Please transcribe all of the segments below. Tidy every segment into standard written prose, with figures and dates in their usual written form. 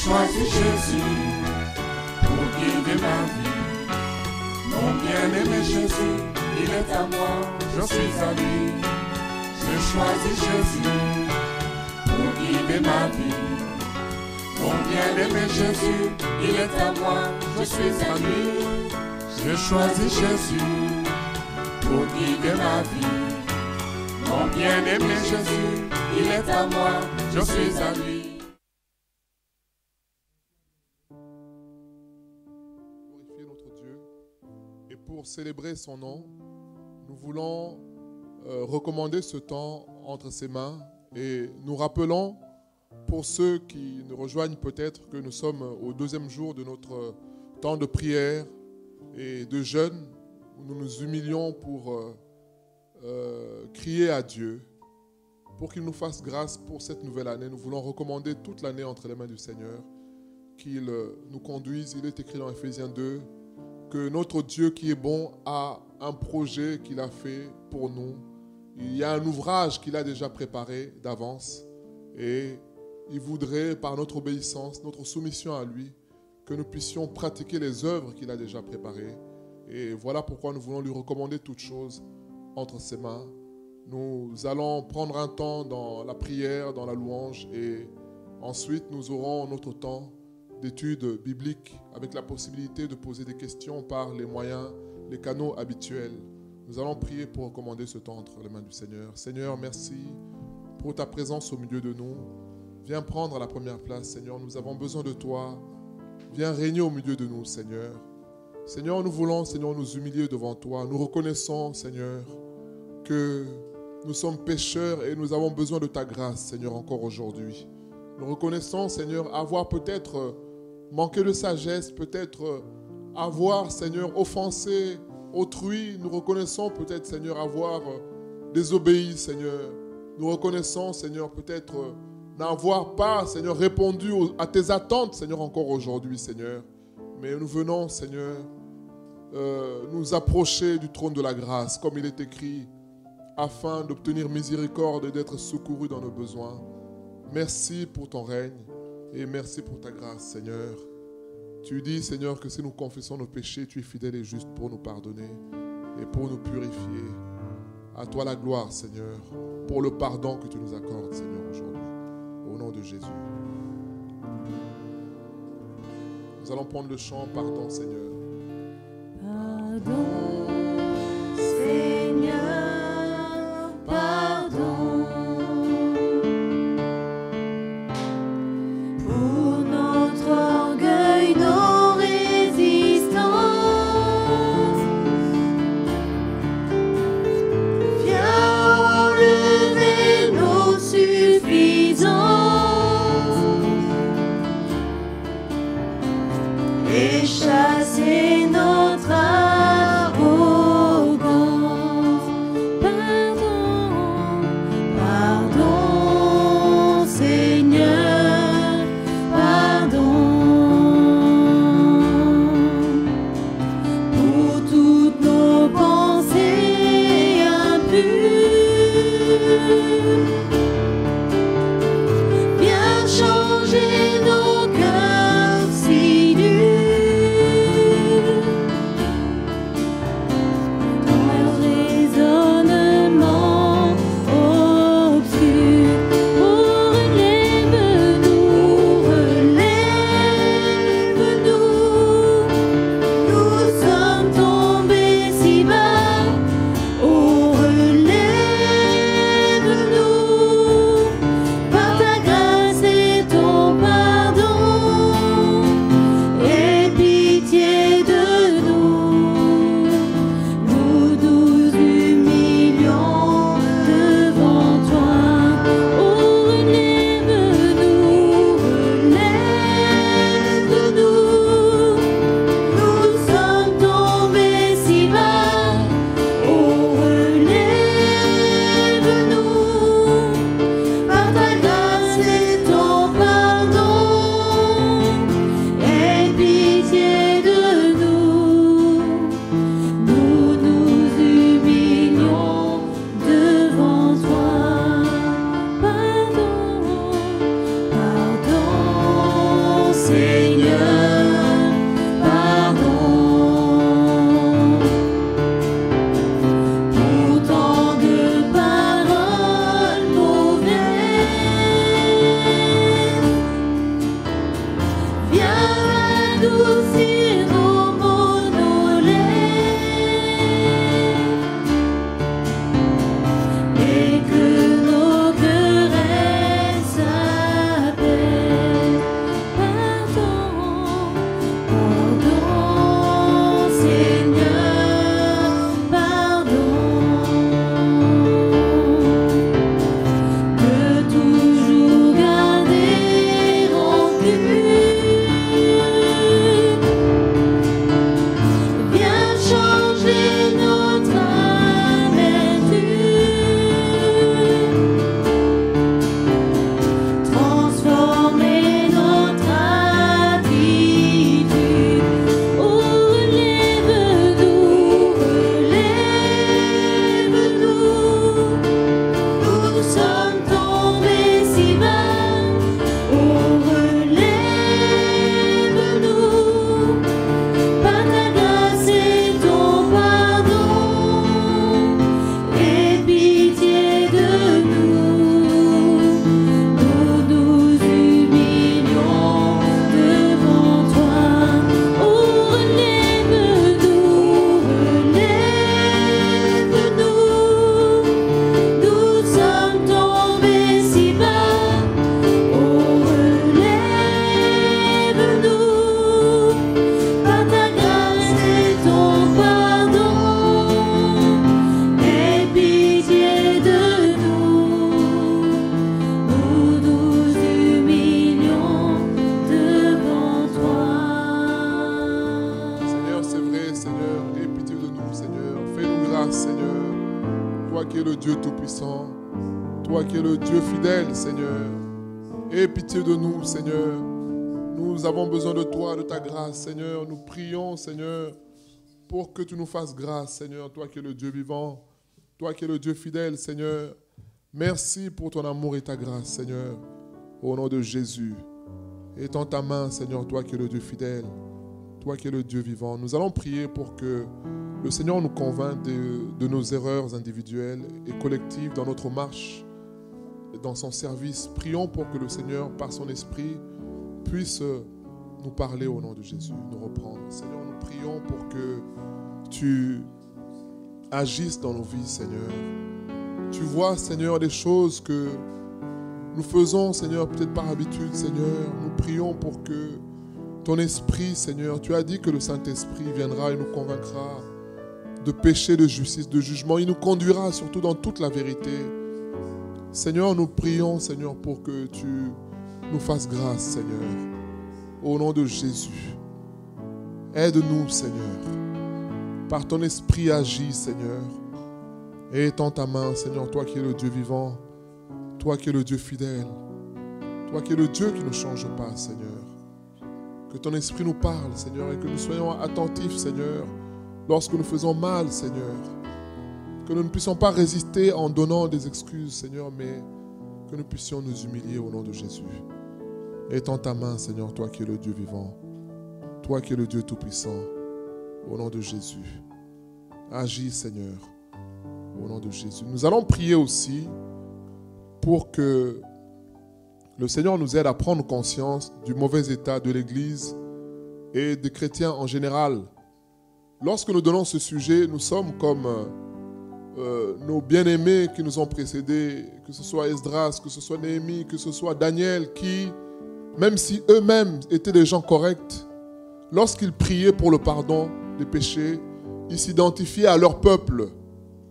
choisi Jésus pour guider ma vie. Mon bien-aimé Jésus, il est à moi, je suis à lui. J'ai choisi Jésus pour guider ma vie. Mon bien-aimé Jésus, il est à moi, je suis à lui. J'ai choisi Jésus pour guider ma vie. Mon bien-aimé Jésus, il est à moi, je suis à lui. Glorifier notre Dieu et pour célébrer son nom, nous voulons recommander ce temps entre ses mains et nous rappelons pour ceux qui nous rejoignent peut-être que nous sommes au deuxième jour de notre temps de prière et de jeûne où nous nous humilions pour crier à Dieu pour qu'il nous fasse grâce pour cette nouvelle année. Nous voulons recommander toute l'année entre les mains du Seigneur, qu'il nous conduise. Il est écrit dans Ephésiens 2 que notre Dieu qui est bon a un projet qu'il a fait pour nous. Il y a un ouvrage qu'il a déjà préparé d'avance et il voudrait, par notre obéissance, notre soumission à lui, que nous puissions pratiquer les œuvres qu'il a déjà préparées. Et voilà pourquoi nous voulons lui recommander toutes choses entre ses mains. Nous allons prendre un temps dans la prière, dans la louange, et ensuite nous aurons notre temps d'études bibliques avec la possibilité de poser des questions par les moyens, les canaux habituels. Nous allons prier pour recommander ce temps entre les mains du Seigneur. Seigneur, merci pour ta présence au milieu de nous. Viens prendre la première place, Seigneur. Nous avons besoin de toi. Viens régner au milieu de nous, Seigneur. Seigneur, nous voulons, Seigneur, nous humilier devant toi. Nous reconnaissons, Seigneur, que nous sommes pécheurs et nous avons besoin de ta grâce, Seigneur, encore aujourd'hui. Nous reconnaissons, Seigneur, avoir peut-être manqué de sagesse, peut-être avoir, Seigneur, offensé autrui. Nous reconnaissons peut-être, Seigneur, avoir désobéi, Seigneur. Nous reconnaissons, Seigneur, peut-être n'avoir pas, Seigneur, répondu à tes attentes, Seigneur, encore aujourd'hui, Seigneur. Mais nous venons, Seigneur, nous approcher du trône de la grâce, comme il est écrit, afin d'obtenir miséricorde et d'être secourus dans nos besoins. Merci pour ton règne et merci pour ta grâce, Seigneur. Tu dis, Seigneur, que si nous confessons nos péchés, tu es fidèle et juste pour nous pardonner et pour nous purifier. À toi la gloire, Seigneur, pour le pardon que tu nous accordes, Seigneur, aujourd'hui. Au nom de Jésus. Nous allons prendre le chant « Pardon, Seigneur ». Pardon, Seigneur, pardon pour notre orgueil, nos résistances. Viens enlever nos suffisances et chasser notre arrogance. Pardon, pardon, Seigneur, pardon pour toutes nos pensées impures. Viens changer nos cœurs si nus. qui es le Dieu Tout-Puissant, toi qui es le Dieu fidèle, Seigneur. Aie pitié de nous, Seigneur. Nous avons besoin de toi, de ta grâce, Seigneur. Nous prions, Seigneur, pour que tu nous fasses grâce, Seigneur, toi qui es le Dieu vivant, toi qui es le Dieu fidèle, Seigneur. Merci pour ton amour et ta grâce, Seigneur, au nom de Jésus. Étends ta main, Seigneur, toi qui es le Dieu fidèle, toi qui es le Dieu vivant. Nous allons prier pour que le Seigneur nous convainc de nos erreurs individuelles et collectives dans notre marche, dans son service. Prions pour que le Seigneur, par son esprit, puisse nous parler au nom de Jésus, nous reprendre. Seigneur, nous prions pour que tu agisses dans nos vies, Seigneur. Tu vois, Seigneur, les choses que nous faisons, Seigneur, peut-être par habitude, Seigneur. Nous prions pour que ton esprit, Seigneur, tu as dit que le Saint-Esprit viendra et nous convaincra de péché, de justice, de jugement. Il nous conduira surtout dans toute la vérité. Seigneur, nous prions, Seigneur, pour que tu nous fasses grâce, Seigneur. Au nom de Jésus. Aide-nous, Seigneur. Par ton esprit, agis, Seigneur. Et étends ta main, Seigneur, toi qui es le Dieu vivant, toi qui es le Dieu fidèle, toi qui es le Dieu qui ne change pas, Seigneur. Que ton esprit nous parle, Seigneur, et que nous soyons attentifs, Seigneur, lorsque nous faisons mal, Seigneur. Que nous ne puissions pas résister en donnant des excuses, Seigneur, mais que nous puissions nous humilier au nom de Jésus. Étends ta main, Seigneur, toi qui es le Dieu vivant, toi qui es le Dieu tout-puissant, au nom de Jésus. Agis, Seigneur, au nom de Jésus. Nous allons prier aussi pour que le Seigneur nous aide à prendre conscience du mauvais état de l'Église et des chrétiens en général. Lorsque nous donnons ce sujet, nous sommes comme nos bien-aimés qui nous ont précédés, que ce soit Esdras, que ce soit Néhémie, que ce soit Daniel, qui, même si eux-mêmes étaient des gens corrects, lorsqu'ils priaient pour le pardon des péchés, ils s'identifiaient à leur peuple.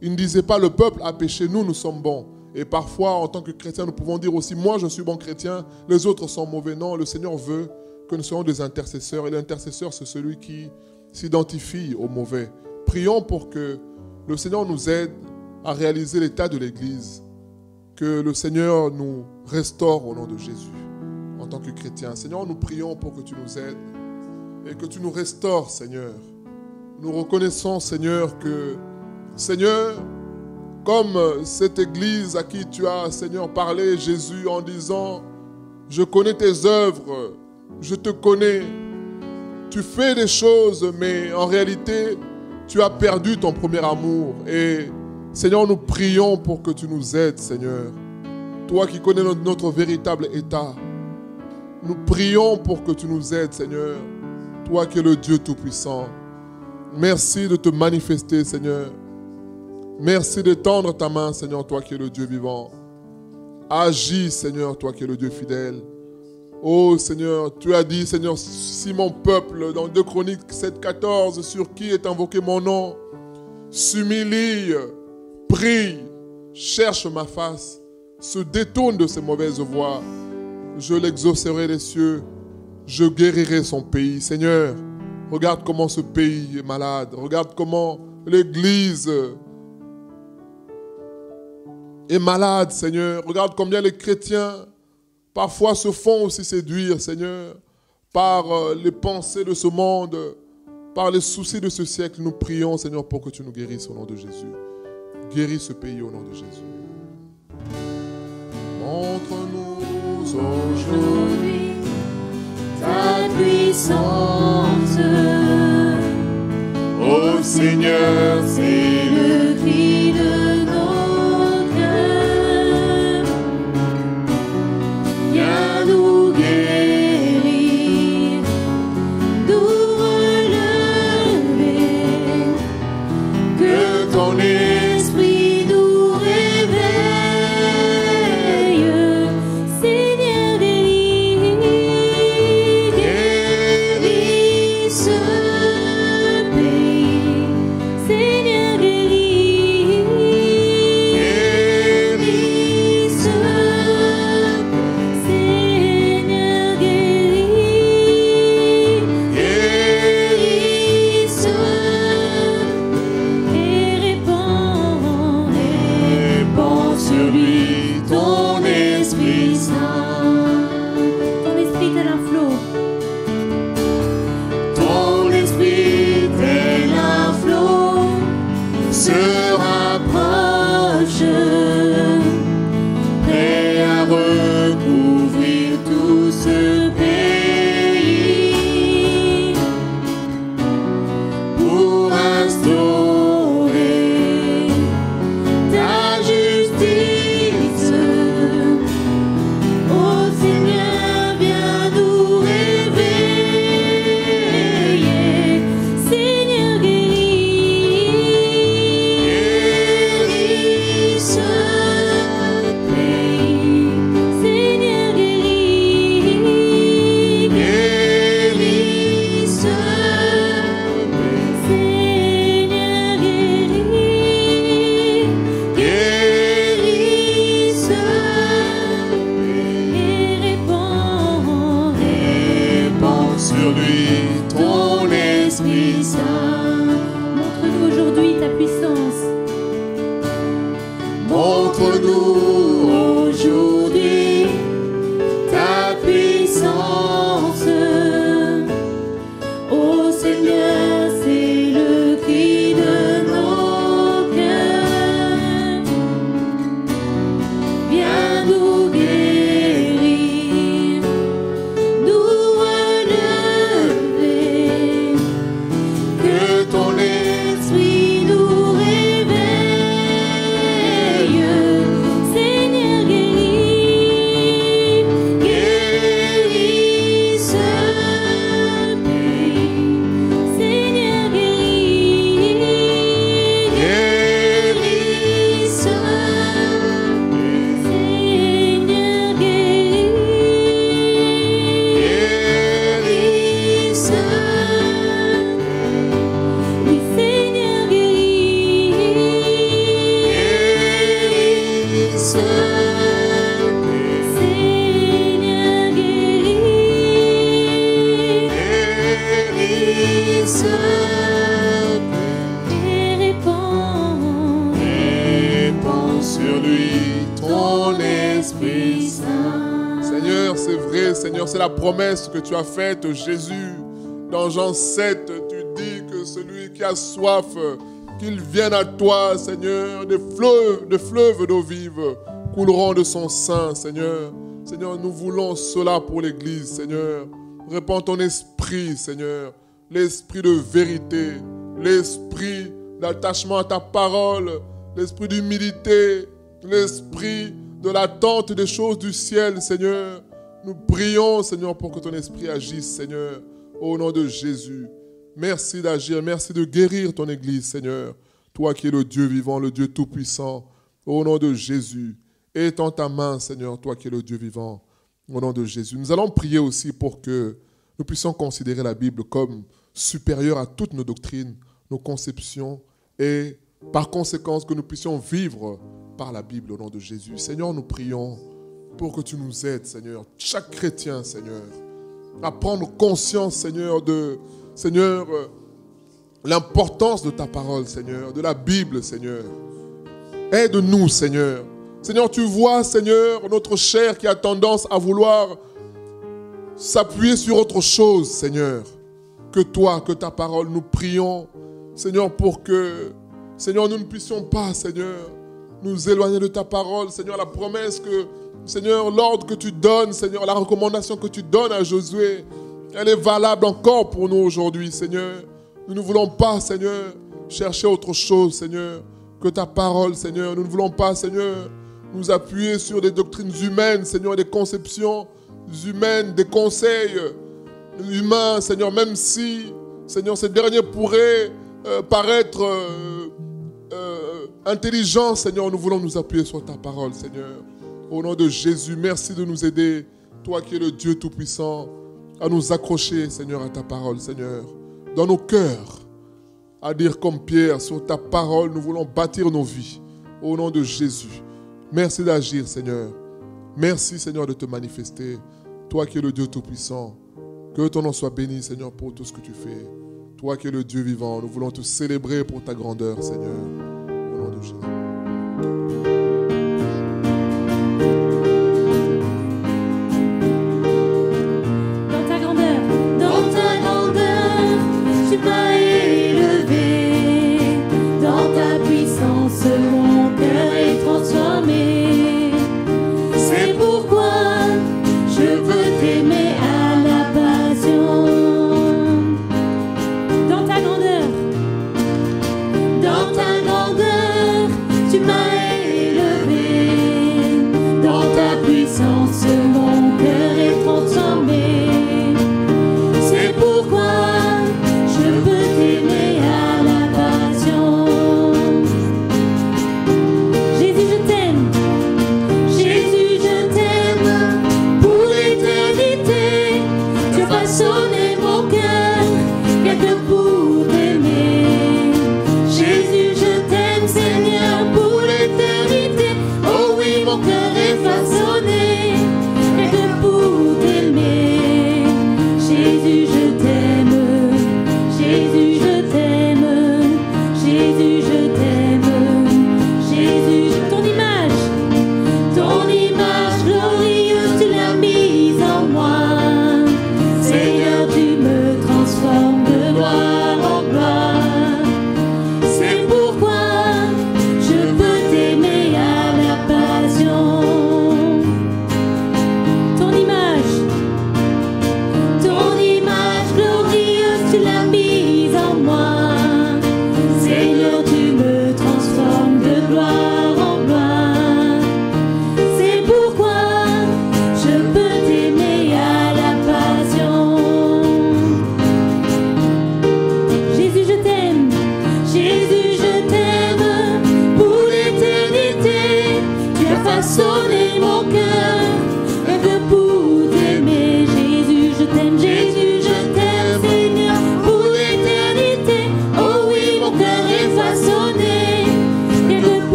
Ils ne disaient pas le peuple a péché, nous sommes bons. Et parfois, en tant que chrétiens, nous pouvons dire aussi, moi je suis bon chrétien, les autres sont mauvais. Non, le Seigneur veut que nous soyons des intercesseurs. Et l'intercesseur, c'est celui qui s'identifie aux mauvais. Prions pour que le Seigneur nous aide à réaliser l'état de l'Église. Que le Seigneur nous restaure au nom de Jésus, en tant que chrétiens. Seigneur, nous prions pour que tu nous aides et que tu nous restaures, Seigneur. Nous reconnaissons, Seigneur, que, Seigneur, comme cette Église à qui tu as, Seigneur, parlé, Jésus, en disant, je connais tes œuvres, je te connais. Tu fais des choses, mais en réalité, tu as perdu ton premier amour. Et Seigneur, nous prions pour que tu nous aides, Seigneur. Toi qui connais notre véritable état, nous prions pour que tu nous aides, Seigneur. Toi qui es le Dieu Tout-Puissant. Merci de te manifester, Seigneur. Merci d'étendre ta main, Seigneur, toi qui es le Dieu vivant. Agis, Seigneur, toi qui es le Dieu fidèle. Oh, Seigneur, tu as dit, Seigneur, si mon peuple, dans 2 Chroniques 7,14, sur qui est invoqué mon nom, s'humilie, prie, cherche ma face, se détourne de ses mauvaises voies, je l'exaucerai des cieux, je guérirai son pays. Seigneur, regarde comment ce pays est malade, regarde comment l'Église est malade, Seigneur. Regarde combien les chrétiens parfois se font aussi séduire, Seigneur, par les pensées de ce monde, par les soucis de ce siècle. Nous prions, Seigneur, pour que tu nous guérisses au nom de Jésus. Guéris ce pays au nom de Jésus. Montre-nous aujourd'hui ta puissance. Ô Seigneur, c'est le cri de nos cœurs. Viens nous guérir, nous relever, que ton esprit nous réveille. Seigneur, guéris ce pays. Seigneur, guéris ce Seigneur, guéris ce et répands se plaît. Et Répands sur lui ton Esprit Saint. Seigneur, c'est vrai, Seigneur, c'est la promesse que tu as faite, Jésus. Dans Jean 7, tu dis que celui qui a soif, qu'il vienne à toi, Seigneur, des fleuves d'eau vive couleront de son sein, Seigneur. Seigneur, nous voulons cela pour l'Église, Seigneur. Répands ton esprit, Seigneur, l'esprit de vérité, l'esprit d'attachement à ta parole, l'esprit d'humilité, l'esprit de l'attente des choses du ciel, Seigneur. Nous prions, Seigneur, pour que ton esprit agisse, Seigneur, au nom de Jésus. Merci d'agir, merci de guérir ton Église, Seigneur. Toi qui es le Dieu vivant, le Dieu tout-puissant, au nom de Jésus. Étends ta main, Seigneur, toi qui es le Dieu vivant, au nom de Jésus. Nous allons prier aussi pour que nous puissions considérer la Bible comme supérieure à toutes nos doctrines, nos conceptions, et par conséquent que nous puissions vivre par la Bible au nom de Jésus. Seigneur, nous prions pour que tu nous aides, Seigneur, chaque chrétien, Seigneur, à prendre conscience, Seigneur, Seigneur, l'importance de ta parole, Seigneur, de la Bible, Seigneur. Aide-nous, Seigneur. Seigneur, tu vois, Seigneur, notre chair qui a tendance à vouloir s'appuyer sur autre chose, Seigneur, que toi, que ta parole. Nous prions, Seigneur, pour que, Seigneur, nous ne puissions pas, Seigneur, nous éloigner de ta parole. Seigneur, la promesse que, Seigneur, l'ordre que tu donnes, Seigneur, la recommandation que tu donnes à Josué, elle est valable encore pour nous aujourd'hui, Seigneur. Nous ne voulons pas, Seigneur, chercher autre chose, Seigneur, que ta parole, Seigneur. Nous ne voulons pas, Seigneur, nous appuyer sur des doctrines humaines, Seigneur, des conceptions humaines, des conseils humains, Seigneur, même si, Seigneur, ces derniers pourraient paraître intelligents, Seigneur, nous voulons nous appuyer sur ta parole, Seigneur. Au nom de Jésus, merci de nous aider, toi qui es le Dieu Tout-Puissant, à nous accrocher, Seigneur, à ta parole, Seigneur, dans nos cœurs, à dire comme Pierre, sur ta parole, nous voulons bâtir nos vies, au nom de Jésus. Merci d'agir, Seigneur. Merci, Seigneur, de te manifester. Toi qui es le Dieu Tout-Puissant, que ton nom soit béni, Seigneur, pour tout ce que tu fais. Toi qui es le Dieu vivant, nous voulons te célébrer pour ta grandeur, Seigneur. Au nom de Jésus. tu m'as élevé. Dans ta puissance, mon cœur est transformé. C'est pourquoi je veux t'aimer à la passion. Dans ta grandeur, tu m'as élevé. Dans ta puissance, mon cœur est transformé. C'est pourquoi je veux t'aimer à la passion. Jésus, je t'aime. Jésus, je t'aime. Pour l'éternité, tu as façonné mon cœur, rien que pour t'aimer. Jésus, je t'aime, Seigneur, pour l'éternité. Oh oui, mon cœur est façonné, rien que pour t'aimer. Jésus, je t'aime. Jésus, je t'aime. Jésus, je t'aime. Jésus, ton image glorieuse, tu l'as mise en moi. Seigneur, tu me transformes de gloire en gloire. C'est pourquoi je veux t'aimer à la passion. Ton image glorieuse, tu l'as mise en moi. Seigneur, tu me transformes de gloire en gloire. C'est pourquoi je peux t'aimer à la passion. Jésus, je t'aime. Jésus, je t'aime. Pour l'éternité, tu as façonné mon cœur, rien que pour t'aimer. Jésus, je t'aime. Jésus, je t'aime, Seigneur, pour l'éternité.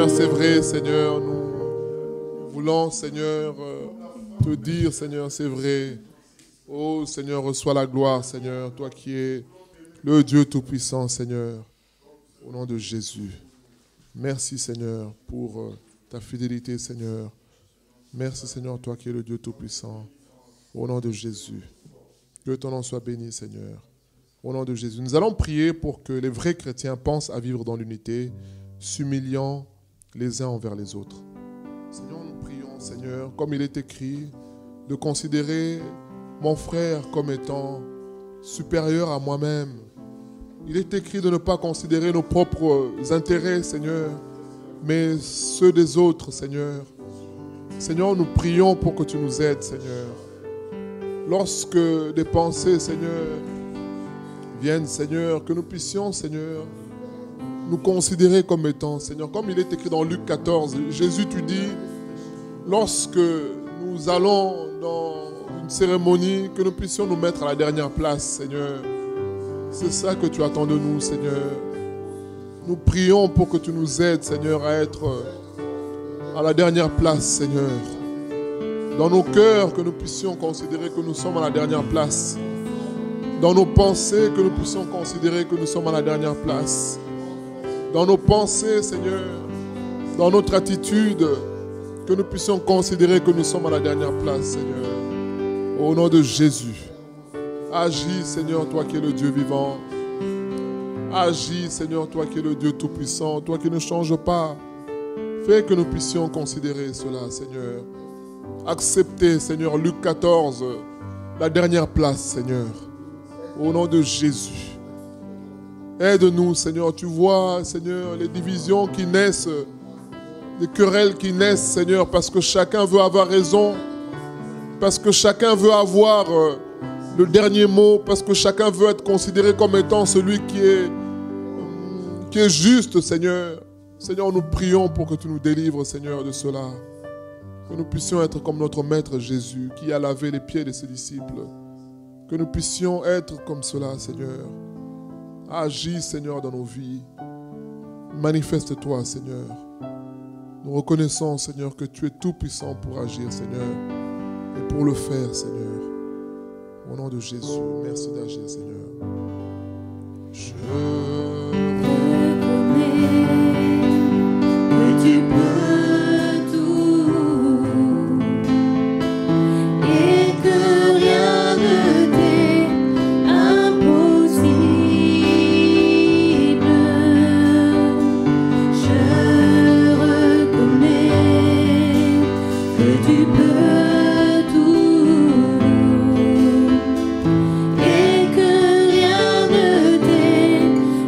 Seigneur, c'est vrai, Seigneur, nous voulons, Seigneur, te dire, Seigneur, c'est vrai. Oh, Seigneur, reçois la gloire, Seigneur, toi qui es le Dieu Tout-Puissant, Seigneur, au nom de Jésus. Merci, Seigneur, pour ta fidélité, Seigneur. Merci, Seigneur, toi qui es le Dieu Tout-Puissant, au nom de Jésus. Que ton nom soit béni, Seigneur. Au nom de Jésus. Nous allons prier pour que les vrais chrétiens pensent à vivre dans l'unité, s'humiliant les uns envers les autres. Seigneur, nous prions, Seigneur, comme il est écrit, de considérer mon frère comme étant supérieur à moi-même. Il est écrit de ne pas considérer nos propres intérêts, Seigneur, mais ceux des autres, Seigneur. Seigneur, nous prions pour que tu nous aides, Seigneur. Lorsque des pensées, Seigneur, viennent, Seigneur, que nous puissions, Seigneur, nous considérer comme étant, Seigneur, comme il est écrit dans Luc 14, Jésus, tu dis, lorsque nous allons dans une cérémonie, que nous puissions nous mettre à la dernière place, Seigneur. C'est ça que tu attends de nous, Seigneur. Nous prions pour que tu nous aides, Seigneur, à être à la dernière place, Seigneur. Dans nos cœurs, que nous puissions considérer que nous sommes à la dernière place. Dans nos pensées, que nous puissions considérer que nous sommes à la dernière place. Dans nos pensées, Seigneur, dans notre attitude, que nous puissions considérer que nous sommes à la dernière place, Seigneur. Au nom de Jésus. Agis, Seigneur, toi qui es le Dieu vivant. Agis, Seigneur, toi qui es le Dieu Tout-Puissant, toi qui ne changes pas. Fais que nous puissions considérer cela, Seigneur. Accepter, Seigneur, Luc 14, la dernière place, Seigneur. Au nom de Jésus. Aide-nous, Seigneur. Tu vois, Seigneur, les divisions qui naissent, les querelles qui naissent, Seigneur, parce que chacun veut avoir raison, parce que chacun veut avoir le dernier mot, parce que chacun veut être considéré comme étant celui qui est juste, Seigneur. Seigneur, nous prions pour que tu nous délivres, Seigneur, de cela. Que nous puissions être comme notre Maître Jésus, qui a lavé les pieds de ses disciples. Que nous puissions être comme cela, Seigneur. Agis, Seigneur, dans nos vies. Manifeste-toi, Seigneur. Nous reconnaissons, Seigneur, que tu es tout puissant pour agir, Seigneur. Et pour le faire, Seigneur. Au nom de Jésus, merci d'agir, Seigneur. Je reconnais que tu peux tout et que rien ne t'est impossible. Je reconnais que tu peux tout et que rien ne t'est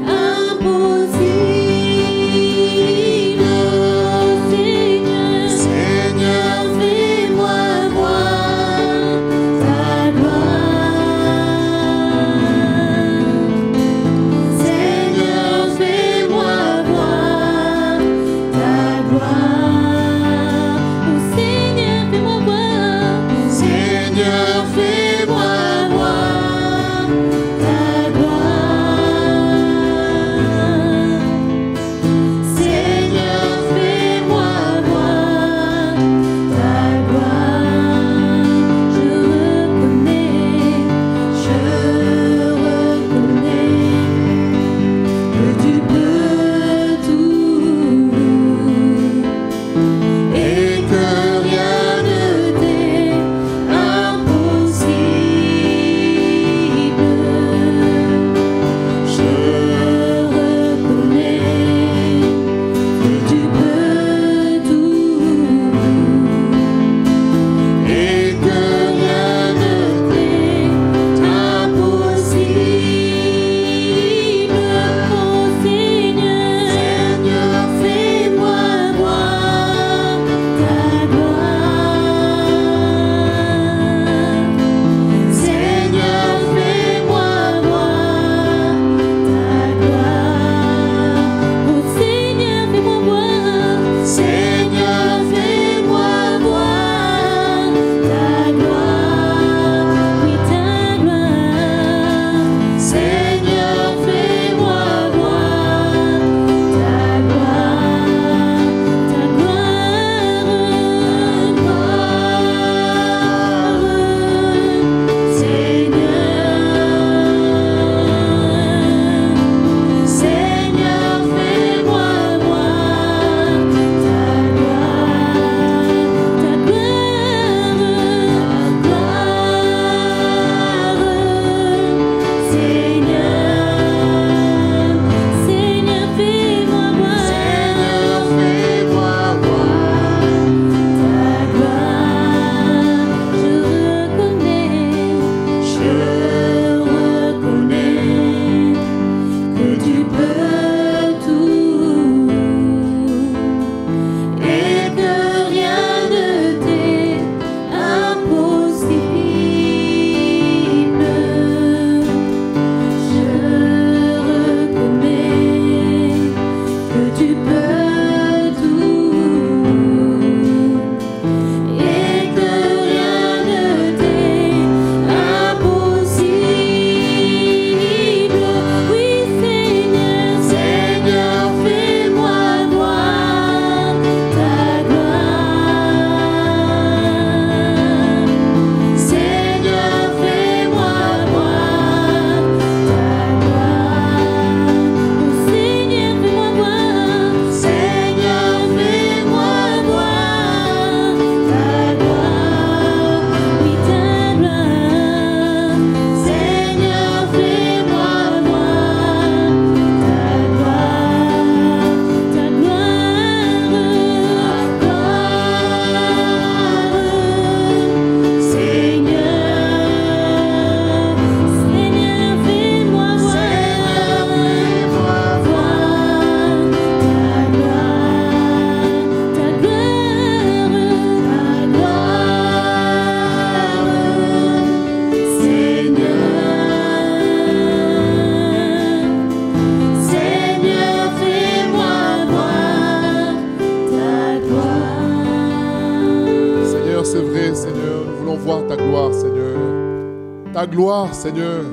Ta gloire, Seigneur,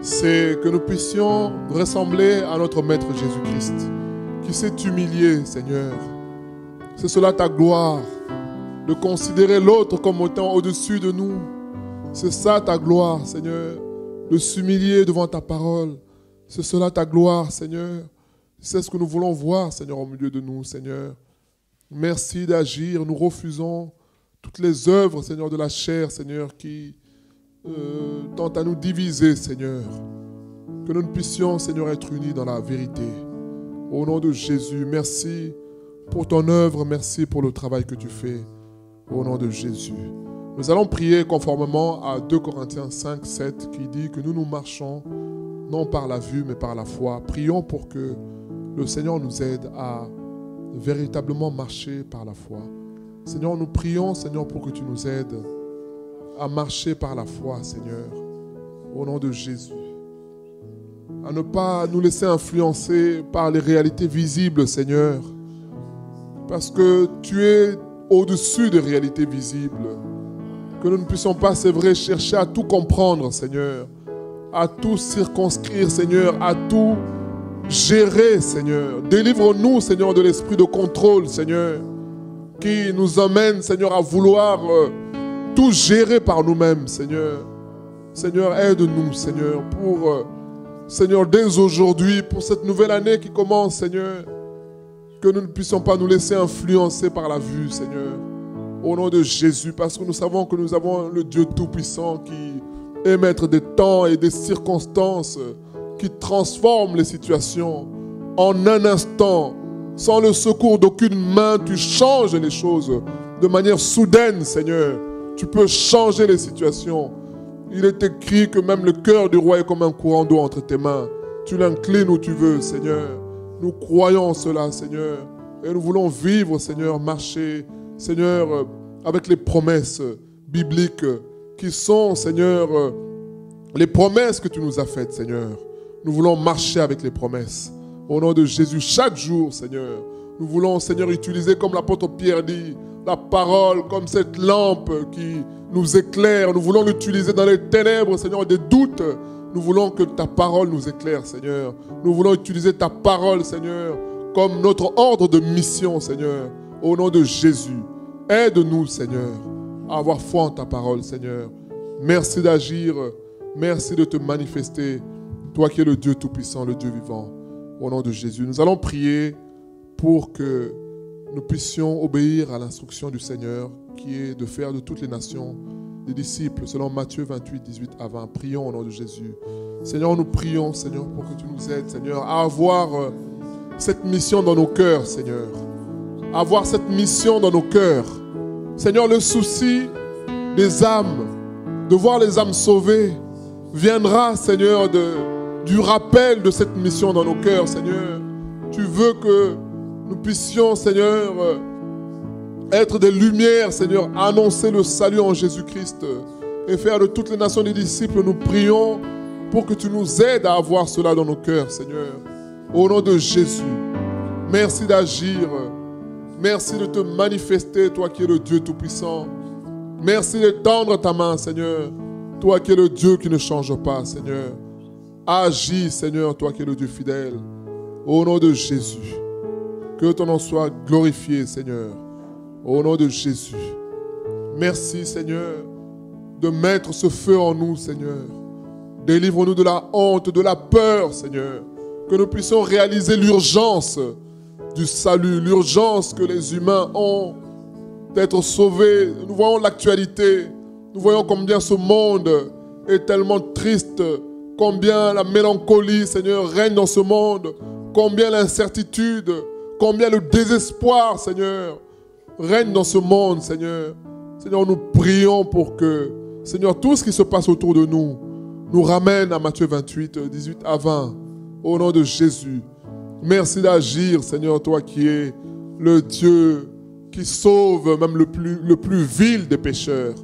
c'est que nous puissions ressembler à notre Maître Jésus-Christ, qui s'est humilié, Seigneur. C'est cela ta gloire, de considérer l'autre comme étant au-dessus de nous. C'est ça ta gloire, Seigneur, de s'humilier devant ta parole. C'est cela ta gloire, Seigneur. C'est ce que nous voulons voir, Seigneur, au milieu de nous, Seigneur. Merci d'agir. Nous refusons toutes les œuvres, Seigneur, de la chair, Seigneur, qui tentent à nous diviser, Seigneur. Que nous puissions, Seigneur, être unis dans la vérité. Au nom de Jésus, merci pour ton œuvre, merci pour le travail que tu fais. Au nom de Jésus. Nous allons prier conformément à 2 Corinthiens 5, 7 qui dit que nous marchons non par la vue mais par la foi. Prions pour que le Seigneur nous aide à véritablement marcher par la foi. Seigneur, nous prions, Seigneur, pour que tu nous aides à marcher par la foi, Seigneur, au nom de Jésus. À ne pas nous laisser influencer par les réalités visibles, Seigneur, parce que tu es au-dessus des réalités visibles. Que nous ne puissions pas, c'est vrai, chercher à tout comprendre, Seigneur, à tout circonscrire, Seigneur, à tout gérer, Seigneur. Délivre-nous, Seigneur, de l'esprit de contrôle, Seigneur, qui nous amène, Seigneur, à vouloir tout gérer par nous-mêmes, Seigneur. Seigneur, aide-nous, Seigneur, pour, Seigneur, dès aujourd'hui, pour cette nouvelle année qui commence, Seigneur, que nous ne puissions pas nous laisser influencer par la vue, Seigneur. Au nom de Jésus, parce que nous savons que nous avons le Dieu Tout-Puissant qui est maître des temps et des circonstances, qui transforme les situations en un instant. Sans le secours d'aucune main, tu changes les choses de manière soudaine, Seigneur. Tu peux changer les situations. Il est écrit que même le cœur du roi est comme un courant d'eau entre tes mains. Tu l'inclines où tu veux, Seigneur. Nous croyons cela, Seigneur. Et nous voulons vivre, Seigneur, marcher, Seigneur, avec les promesses bibliques qui sont, Seigneur, les promesses que tu nous as faites, Seigneur. Nous voulons marcher avec les promesses. Au nom de Jésus, chaque jour, Seigneur, nous voulons, Seigneur, utiliser, comme l'apôtre Pierre dit, la parole comme cette lampe qui nous éclaire. Nous voulons l'utiliser dans les ténèbres, Seigneur, des doutes. Nous voulons que ta parole nous éclaire, Seigneur. Nous voulons utiliser ta parole, Seigneur, comme notre ordre de mission, Seigneur. Au nom de Jésus, aide-nous, Seigneur, à avoir foi en ta parole, Seigneur. Merci d'agir. Merci de te manifester. Toi qui es le Dieu Tout-Puissant, le Dieu vivant. Au nom de Jésus, nous allons prier pour que nous puissions obéir à l'instruction du Seigneur qui est de faire de toutes les nations des disciples, selon Matthieu 28, 18 à 20. Prions au nom de Jésus. Seigneur, nous prions, Seigneur, pour que tu nous aides, Seigneur, à avoir cette mission dans nos cœurs, Seigneur. À avoir cette mission dans nos cœurs. Seigneur, le souci des âmes, de voir les âmes sauvées, viendra, Seigneur, du rappel de cette mission dans nos cœurs, Seigneur. Tu veux que nous puissions, Seigneur, être des lumières, Seigneur, annoncer le salut en Jésus-Christ et faire de toutes les nations des disciples. Nous prions pour que tu nous aides à avoir cela dans nos cœurs, Seigneur. Au nom de Jésus, merci d'agir. Merci de te manifester, toi qui es le Dieu Tout-Puissant. Merci d'étendre ta main, Seigneur. Toi qui es le Dieu qui ne change pas, Seigneur. Agis, Seigneur, toi qui es le Dieu fidèle. Au nom de Jésus. Que ton nom soit glorifié, Seigneur. Au nom de Jésus. Merci, Seigneur, de mettre ce feu en nous, Seigneur. Délivre-nous de la honte, de la peur, Seigneur. Que nous puissions réaliser l'urgence du salut, l'urgence que les humains ont d'être sauvés. Nous voyons l'actualité. Nous voyons combien ce monde est tellement triste, combien la mélancolie, Seigneur, règne dans ce monde, combien l'incertitude, combien le désespoir, Seigneur, règne dans ce monde, Seigneur. Seigneur, nous prions pour que, Seigneur, tout ce qui se passe autour de nous, nous ramène à Matthieu 28, 18 à 20, au nom de Jésus. Merci d'agir, Seigneur, toi qui es le Dieu qui sauve même le plus vil des pécheurs.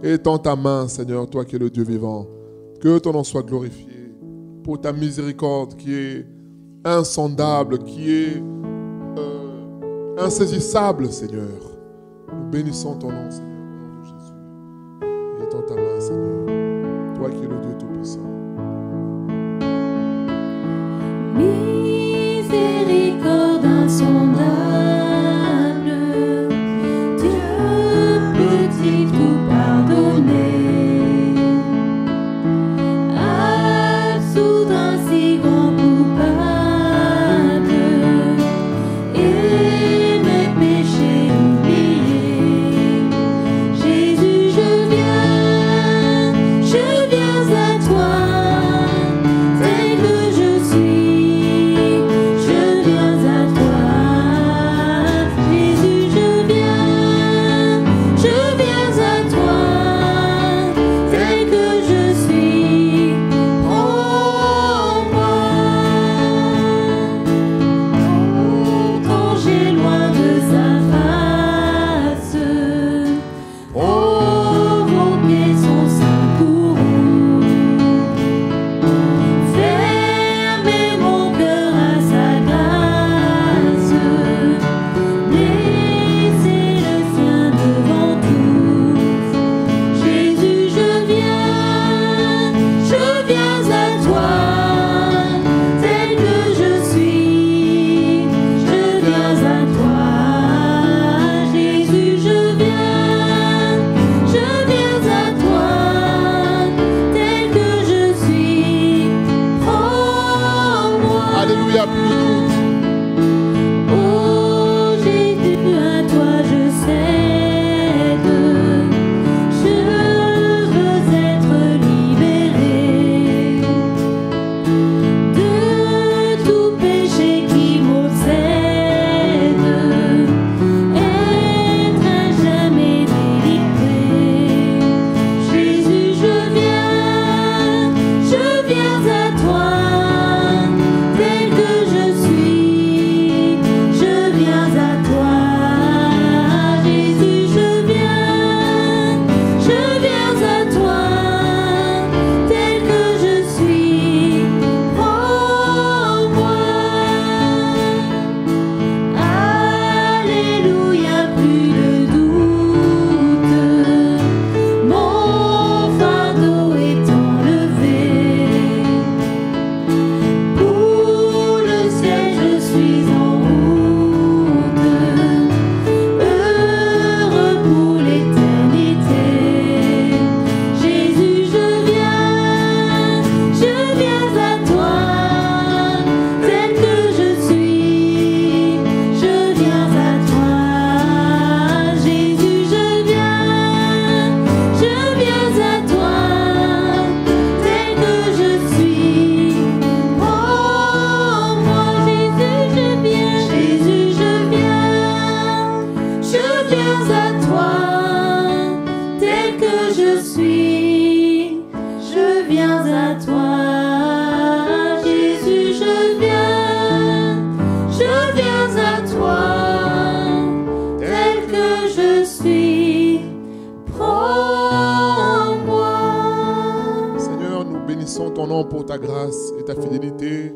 Et tends ta main, Seigneur, toi qui es le Dieu vivant. Que ton nom soit glorifié pour ta miséricorde qui est insondable, qui est insaisissable, Seigneur. Nous bénissons ton nom, Seigneur, au nom de Jésus. Et tends ta main, Seigneur. toi qui es le Dieu Tout-Puissant. Miséricorde insondable, Dieu peut-il tout pardonner, absoudre un si grand coupable et mes péchés oubliés. Jésus, je viens à toi, tel que je suis. Je viens à toi, Jésus, je viens à toi, tel que je suis. Prends-moi, quand j'ai loin de sa face. Oh, vos pieds sont saints courroux. Fermez mon cœur à sa grâce, laissez le sien devant tous. Jésus, je viens à toi, tel que je suis. Je viens à toi, Jésus, je viens à toi, tel que je suis. Prends-moi. Alléluia, plus de doute. Oh Jésus, à toi je cède. Je veux être libéré de tout péché qui m'obsède, être à jamais délivré. Jésus, je viens à toi, tel que je suis. Je viens à toi, Jésus, je viens à toi, tel que je suis. Prends-moi, alléluia, plus de doute, mon fardeau est enlevé. Pour le ciel, je suis en route, heureux pour l'éternité. Jésus, je viens à toi, tel que je suis. Je viens à toi, Jésus, je viens à toi, tel que je suis. Prends-moi, Jésus, je viens à toi, tel que je suis. Je viens à toi, Jésus, je viens à toi, tel que je suis. Prends-moi. Seigneur, nous bénissons ton nom pour ta grâce et ta fidélité.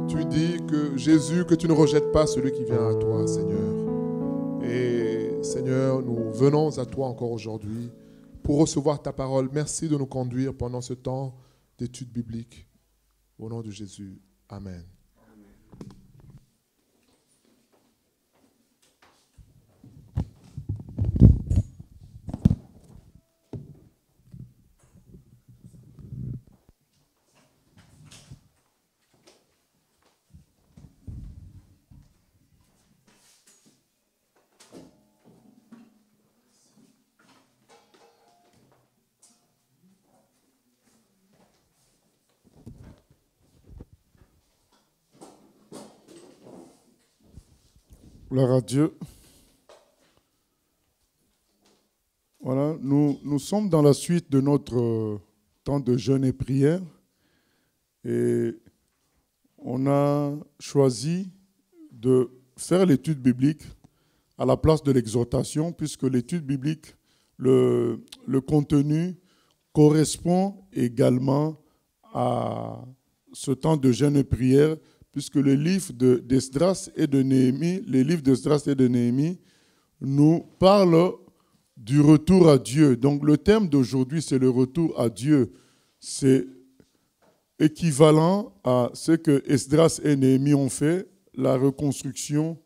Tu dis que Jésus, que tu ne rejettes pas celui qui vient à toi, Seigneur. Et Seigneur, nous venons à toi encore aujourd'hui pour recevoir ta parole. Merci de nous conduire pendant ce temps d'études bibliques. Au nom de Jésus, amen. Gloire à Dieu. Voilà, nous sommes dans la suite de notre temps de jeûne et prière. Et on a choisi de faire l'étude biblique à la place de l'exhortation, puisque l'étude biblique, le contenu correspond également à ce temps de jeûne et prière, puisque le livre d'Esdras et de Néhémie, les livres d'Esdras et de Néhémie nous parlent du retour à Dieu. Donc le thème d'aujourd'hui, c'est le retour à Dieu. c'est équivalent à ce que Esdras et Néhémie ont fait, la reconstruction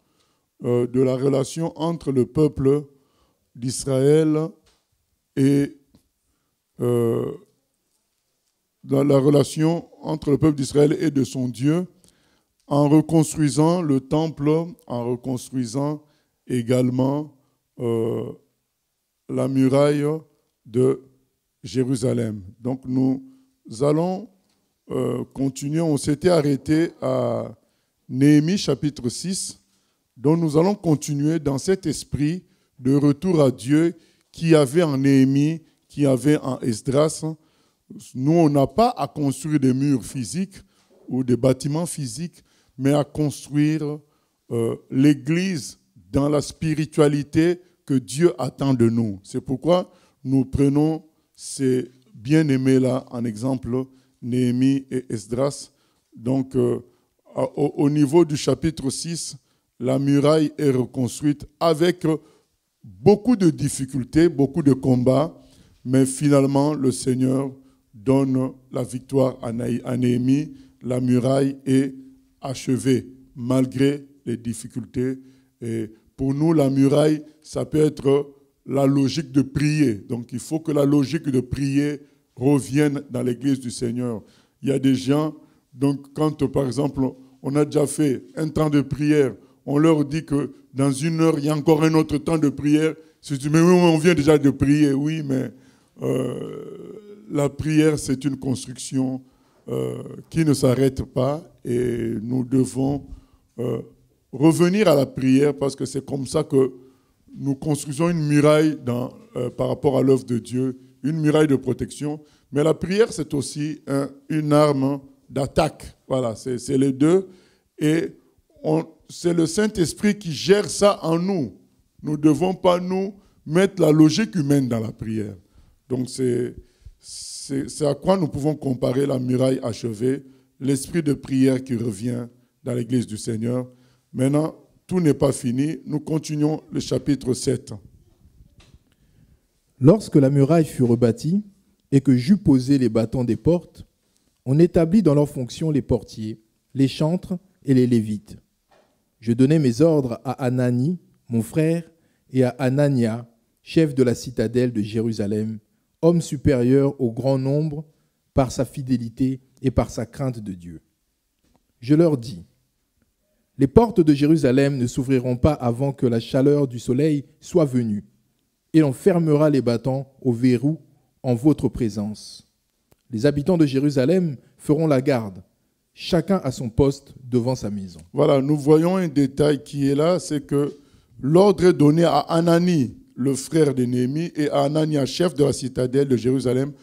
de la relation entre le peuple d'Israël et dans la relation entre le peuple d'Israël et de son Dieu, en reconstruisant le temple, en reconstruisant également la muraille de Jérusalem. Donc nous allons continuer. On s'était arrêté à Néhémie chapitre 6, dont nous allons continuer dans cet esprit de retour à Dieu qui avait en Néhémie, qui avait en Esdras. Nous, on n'a pas à construire des murs physiques ou des bâtiments physiques, mais à construire l'Église dans la spiritualité que Dieu attend de nous. C'est pourquoi nous prenons ces bien-aimés-là en exemple, Néhémie et Esdras. Donc, au niveau du chapitre 6, la muraille est reconstruite avec beaucoup de difficultés, beaucoup de combats, mais finalement, le Seigneur donne la victoire à Néhémie. La muraille est achevée, malgré les difficultés. Et pour nous, la muraille, ça peut être la logique de prier. Donc, il faut que la logique de prier revienne dans l'Église du Seigneur. Il y a des gens, donc quand, par exemple, on a déjà fait un temps de prière, on leur dit que dans 1 heure, il y a encore un autre temps de prière. Je dis, mais oui, on vient déjà de prier. Oui, mais la prière, c'est une construction qui ne s'arrête pas et nous devons revenir à la prière parce que c'est comme ça que nous construisons une muraille par rapport à l'œuvre de Dieu, une muraille de protection. Mais la prière, c'est aussi une arme d'attaque. Voilà, c'est les deux. Et c'est le Saint-Esprit qui gère ça en nous. Nous ne devons pas nous mettre la logique humaine dans la prière. Donc c'est à quoi nous pouvons comparer la muraille achevée, l'esprit de prière qui revient dans l'Église du Seigneur. Maintenant, tout n'est pas fini. Nous continuons le chapitre 7. Lorsque la muraille fut rebâtie et que j'eus posé les battants des portes, on établit dans leurs fonctions les portiers, les chantres et les lévites. Je donnai mes ordres à Anani, mon frère, et à Anania, chef de la citadelle de Jérusalem, homme supérieur au grand nombre par sa fidélité et par sa crainte de Dieu. Je leur dis, les portes de Jérusalem ne s'ouvriront pas avant que la chaleur du soleil soit venue, et l'on fermera les battants au verrou en votre présence. Les habitants de Jérusalem feront la garde, chacun à son poste devant sa maison. Voilà, nous voyons un détail qui est là, c'est que l'ordre est donné à Anani, le frère de Néhémie, et à Anania, chef de la citadelle de Jérusalem,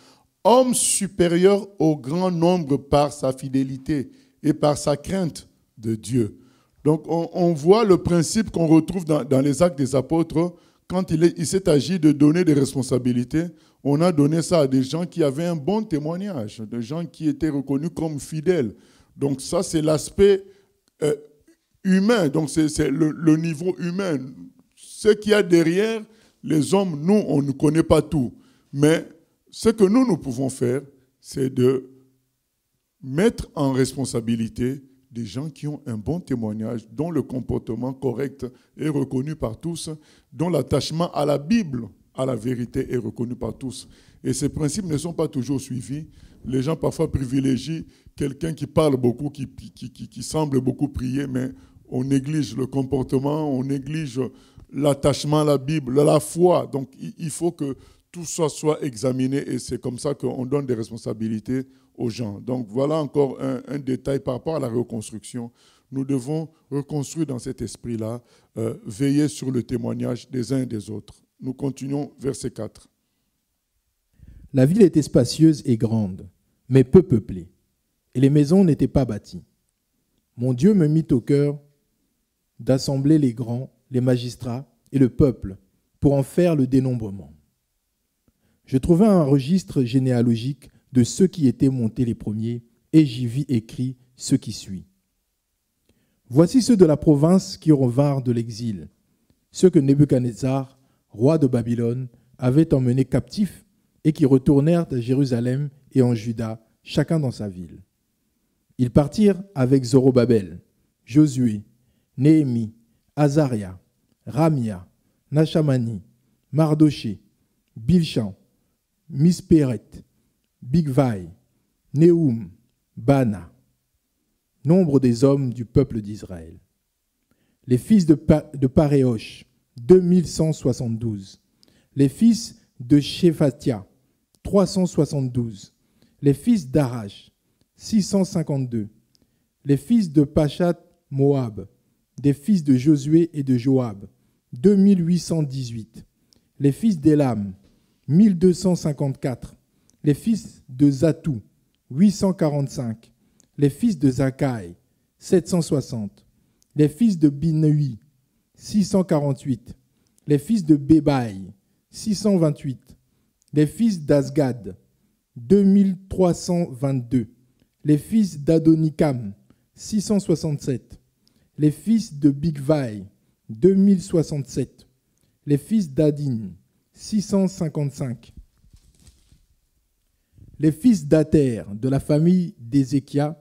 homme supérieur au grand nombre par sa fidélité et par sa crainte de Dieu. Donc on voit le principe qu'on retrouve dans les actes des apôtres. Quand il s'est agi de donner des responsabilités, on a donné ça à des gens qui avaient un bon témoignage, des gens qui étaient reconnus comme fidèles. Donc ça, c'est l'aspect humain, donc c'est le niveau humain. Ce qu'il y a derrière, les hommes, nous, on ne connaît pas tout. Mais ce que nous pouvons faire, c'est de mettre en responsabilité des gens qui ont un bon témoignage, dont le comportement correct est reconnu par tous, dont l'attachement à la Bible, à la vérité est reconnu par tous. Et ces principes ne sont pas toujours suivis. Les gens parfois privilégient quelqu'un qui parle beaucoup, qui semble beaucoup prier, mais on néglige le comportement, on néglige l'attachement à la Bible, la foi. Donc il faut que tout ça soit examiné et c'est comme ça qu'on donne des responsabilités aux gens. Donc voilà encore un détail par rapport à la reconstruction. Nous devons reconstruire dans cet esprit-là, veiller sur le témoignage des uns et des autres. Nous continuons verset 4. La ville était spacieuse et grande, mais peu peuplée, et les maisons n'étaient pas bâties. Mon Dieu me mit au cœur d'assembler les grands, les magistrats et le peuple pour en faire le dénombrement. Je trouvai un registre généalogique de ceux qui étaient montés les premiers, et j'y vis écrit ce qui suit. Voici ceux de la province qui revinrent de l'exil, ceux que Nebuchadnezzar, roi de Babylone, avait emmenés captifs et qui retournèrent à Jérusalem et en Juda, chacun dans sa ville. Ils partirent avec Zorobabel, Josué, Néhémie, Azaria, Ramia, Nachamani, Mardoché, Bilchan, Mispéret, Bigvai, Néoum, Bana. Nombre des hommes du peuple d'Israël. Les fils de Paréosh, 2172. Les fils de Shephatia, 372. Les fils d'Arash, 652. Les fils de Pachat Moab, des fils de Josué et de Joab, 2818. Les fils d'Élam, 1254. Les fils de Zatou, 845. Les fils de Zakai, 760. Les fils de Binui, 648. Les fils de Bébaï, 628. Les fils d'Azgad, 2322. Les fils d'Adonikam, 667. Les fils de Bigvai, 2067. Les fils d'Adin, 655. Les fils d'Ater, de la famille d'Ézéchias,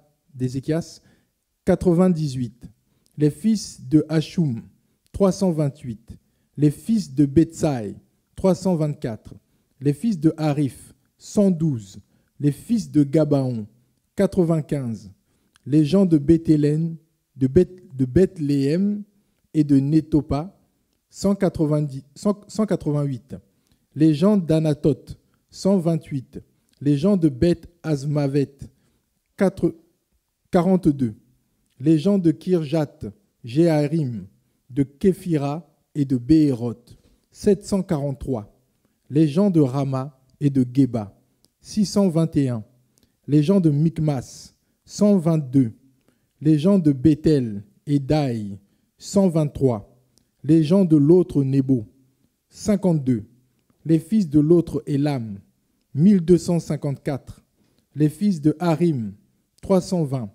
98. Les fils de Hachum, 328. Les fils de Betsai, 324. Les fils de Harif, 112. Les fils de Gabaon, 95. Les gens de Bethléem, de Bethléem et de Nétopa, 188. Les gens d'Anatoth, 128. Les gens de Beth Azmavet, 42. Les gens de Kirjat, Jéharim, de Képhira et de Béhéroth, 743. Les gens de Rama et de Geba, 621. Les gens de Mikmas, 122. Les gens de Bethel et d'Aï, 123. Les gens de l'autre Nebo, 52. Les fils de l'autre Élam, 1254. Les fils de Harim, 320.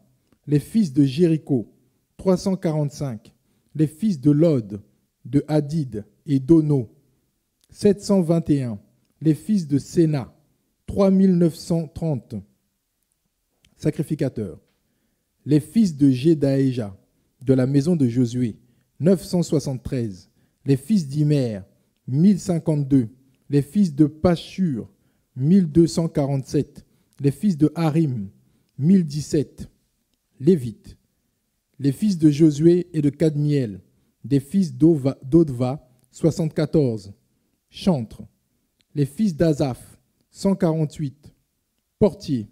Les fils de Jéricho, 345. Les fils de Lod, de Hadid et d'Ono, 721. Les fils de Séna, 3930 sacrificateurs. Les fils de Jédaéja, de la maison de Josué, 973. Les fils d'Imer, 1052. Les fils de Pashur, 1247. Les fils de Harim, 1017. Lévites. Les fils de Josué et de Kadmiel, des fils d'Odva, 74. Chantres. Les fils d'Azaph, 148. Portiers.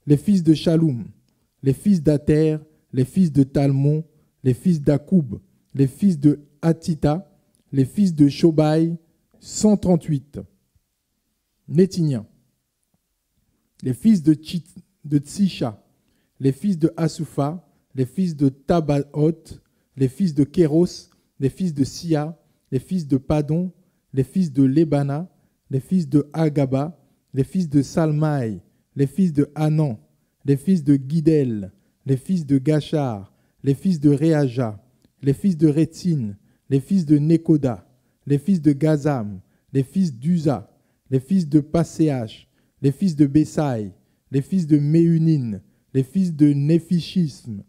Les fils de Shalom, les fils d'Ater, les fils de Talmon, les fils d'Akoub, les fils de Hatita, les fils de Shobai, 138. Nétiniens. Les fils de Tsisha, les fils de Asufa, les fils de Tabaoth, les fils de Kéros, les fils de Sia, les fils de Padon, les fils de Lebana, les fils de Agaba, les fils de Salmaï, les fils de Hanan, les fils de Guidel, les fils de Gachar, les fils de Réaja, les fils de Rétine, les fils de Nekoda, les fils de Gazam, les fils d'Uza, les fils de Passéach, les fils de Bessaï, les fils de Méunin, les fils de Néphisim,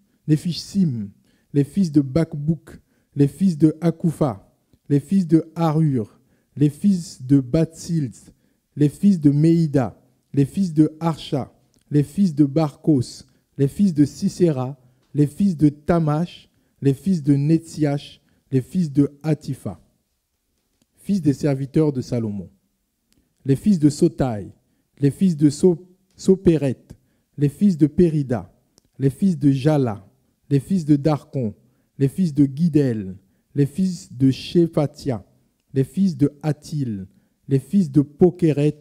les fils de Bakbouk, les fils de Akoufa, les fils de Harur, les fils de Batsilt, les fils de Méida, les fils de Archa, les fils de Barkos, les fils de Sisera, les fils de Tamash, les fils de Netziach, les fils de Hatifa, fils des serviteurs de Salomon, les fils de Sotai, les fils de Sopéret, les fils de Périda, les fils de Jala, les fils de Darkon, les fils de Guidel, les fils de Shephatia, les fils de Hatil, les fils de Pokeret,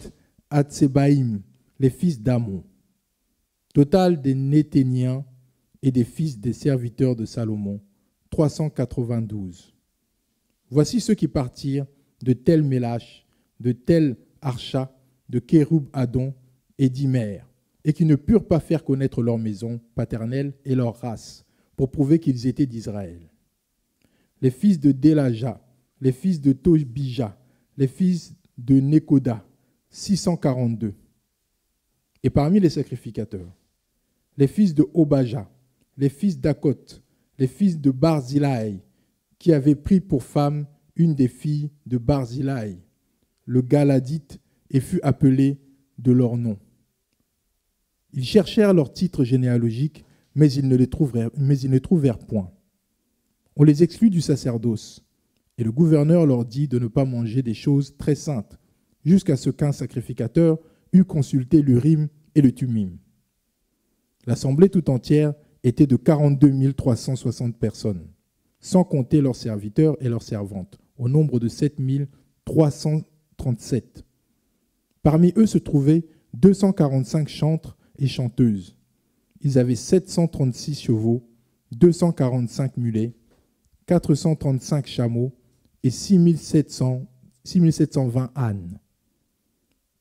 Hatsebaïm, les fils d'Amon. Total des Néthéniens et des fils des serviteurs de Salomon, 392. Voici ceux qui partirent de Tel Mélash, de Tel Archa, de Kéroub Adon et d'Imer, et qui ne purent pas faire connaître leur maison paternelle et leur race, pour prouver qu'ils étaient d'Israël. Les fils de Délaja, les fils de Tobija, les fils de Nekoda, 642. Et parmi les sacrificateurs, les fils de Obaja, les fils d'Akot, les fils de Barzilai, qui avaient pris pour femme une des filles de Barzilai, le Galadite, et fut appelé de leur nom. Ils cherchèrent leur titre généalogique, mais ils ne trouvèrent point. On les exclut du sacerdoce, et le gouverneur leur dit de ne pas manger des choses très saintes, jusqu'à ce qu'un sacrificateur eût consulté l'Urim et le Thummim. L'assemblée tout entière était de 42 360 personnes, sans compter leurs serviteurs et leurs servantes, au nombre de 7 337. Parmi eux se trouvaient 245 chantres et chanteuses. Ils avaient 736 chevaux, 245 mulets, 435 chameaux et 6720 ânes.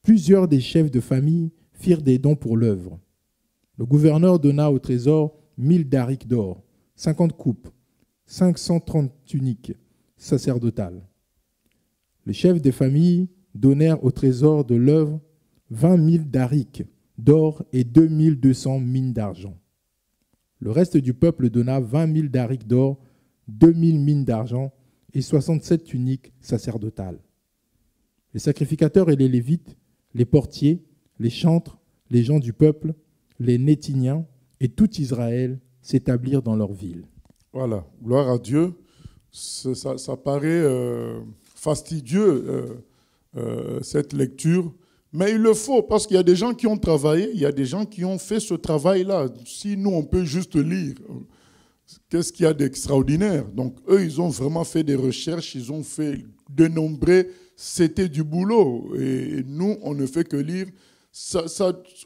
Plusieurs des chefs de famille firent des dons pour l'œuvre. Le gouverneur donna au trésor 1000 darics d'or, 50 coupes, 530 tuniques sacerdotales. Les chefs des familles donnèrent au trésor de l'œuvre 20 000 darics d'or et 2200 mines d'argent. Le reste du peuple donna 20 000 darics d'or, 2000 mines d'argent et 67 tuniques sacerdotales. Les sacrificateurs et les Lévites, les portiers, les chantres, les gens du peuple, les Nétiniens et tout Israël s'établirent dans leur ville. Voilà, gloire à Dieu. Ça paraît fastidieux, cette lecture, mais il le faut, parce qu'il y a des gens qui ont travaillé, il y a des gens qui ont fait ce travail-là. Si nous, on peut juste lire, qu'est-ce qu'il y a d'extraordinaire? Donc, eux, ils ont vraiment fait des recherches, ils ont fait dénombrer, c'était du boulot. Et nous, on ne fait que lire.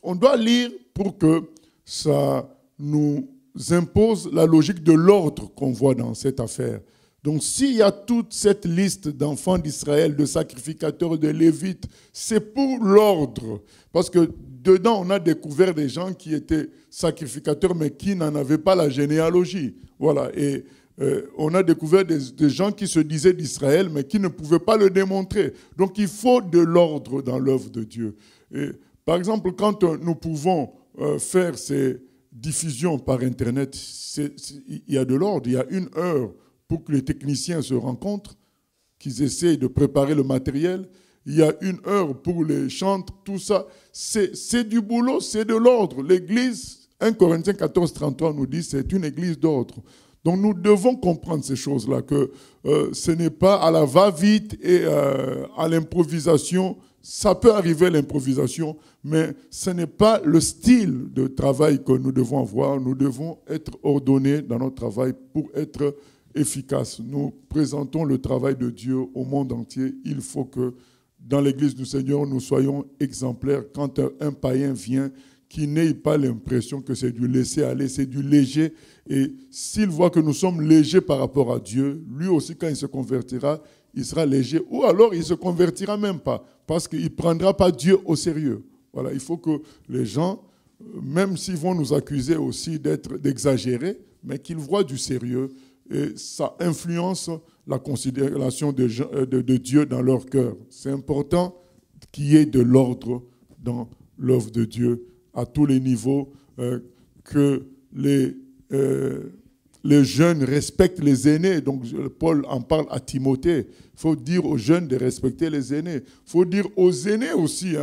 On doit lire pour que ça nous impose la logique de l'ordre qu'on voit dans cette affaire. Donc, s'il y a toute cette liste d'enfants d'Israël, de sacrificateurs, de Lévites, c'est pour l'ordre. Parce que dedans, on a découvert des gens qui étaient sacrificateurs, mais qui n'en avaient pas la généalogie. Voilà. Et on a découvert des gens qui se disaient d'Israël, mais qui ne pouvaient pas le démontrer. Donc, il faut de l'ordre dans l'œuvre de Dieu. Et, par exemple, quand nous pouvons faire ces diffusions par Internet, il y a de l'ordre, il y a 1 heure pour que les techniciens se rencontrent, qu'ils essayent de préparer le matériel. Il y a 1 heure pour les chantres, tout ça. C'est du boulot, c'est de l'ordre. L'Église, 1 Corinthiens 14, 33 nous dit, c'est une église d'ordre. Donc nous devons comprendre ces choses-là, que ce n'est pas à la va-vite et à l'improvisation. Ça peut arriver l'improvisation, mais ce n'est pas le style de travail que nous devons avoir. Nous devons être ordonnés dans notre travail pour être efficace. Nous présentons le travail de Dieu au monde entier. Il faut que dans l'Église du Seigneur, nous soyons exemplaires. Quand un païen vient, qu'il n'ait pas l'impression que c'est du laisser-aller, c'est du léger. Et s'il voit que nous sommes légers par rapport à Dieu, lui aussi, quand il se convertira, il sera léger. Ou alors, il ne se convertira même pas, parce qu'il ne prendra pas Dieu au sérieux. Voilà, il faut que les gens, même s'ils vont nous accuser aussi d'exagérer, mais qu'ils voient du sérieux. Et ça influence la considération de Dieu dans leur cœur. C'est important qu'il y ait de l'ordre dans l'œuvre de Dieu à tous les niveaux, que les jeunes respectent les aînés. Donc Paul en parle à Timothée. Il faut dire aux jeunes de respecter les aînés. Il faut dire aux aînés aussi.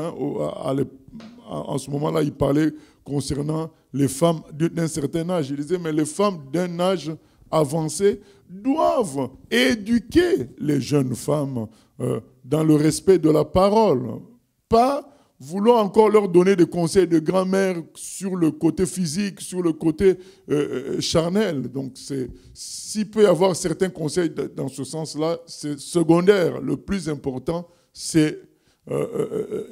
En ce moment-là, il parlait concernant les femmes d'un certain âge. Il disait, mais les femmes d'un âge avancés doivent éduquer les jeunes femmes dans le respect de la parole. Pas vouloir encore leur donner des conseils de grand-mère sur le côté physique, sur le côté charnel. Donc, s'il peut y avoir certains conseils dans ce sens-là, c'est secondaire. Le plus important, c'est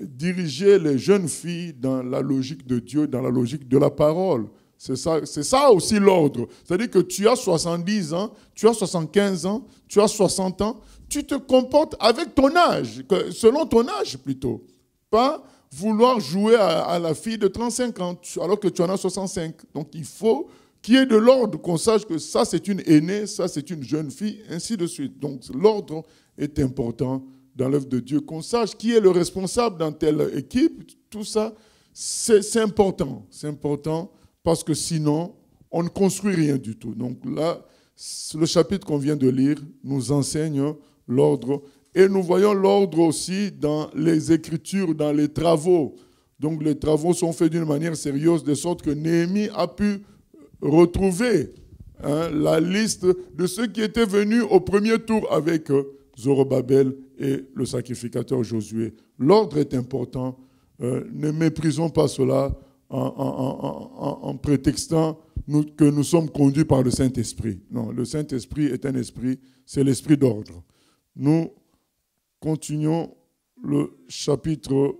diriger les jeunes filles dans la logique de Dieu, dans la logique de la parole. C'est ça aussi l'ordre. C'est-à-dire que tu as 70 ans, tu as 75 ans, tu as 60 ans, tu te comportes avec ton âge, selon ton âge plutôt. Pas vouloir jouer à la fille de 35 ans alors que tu en as 65. Donc il faut qu'il y ait de l'ordre, qu'on sache que ça c'est une aînée, ça c'est une jeune fille, ainsi de suite. Donc l'ordre est important dans l'œuvre de Dieu, qu'on sache qui est le responsable dans telle équipe, tout ça, c'est important. C'est important parce que sinon, on ne construit rien du tout. Donc là, le chapitre qu'on vient de lire nous enseigne l'ordre. Et nous voyons l'ordre aussi dans les Écritures, dans les travaux. Donc les travaux sont faits d'une manière sérieuse, de sorte que Néhémie a pu retrouver la liste de ceux qui étaient venus au premier tour avec Zorobabel et le sacrificateur Josué. L'ordre est important. Ne méprisons pas cela en prétextant que nous sommes conduits par le Saint-Esprit. Non, le Saint-Esprit est un esprit, c'est l'esprit d'ordre. Nous continuons le chapitre...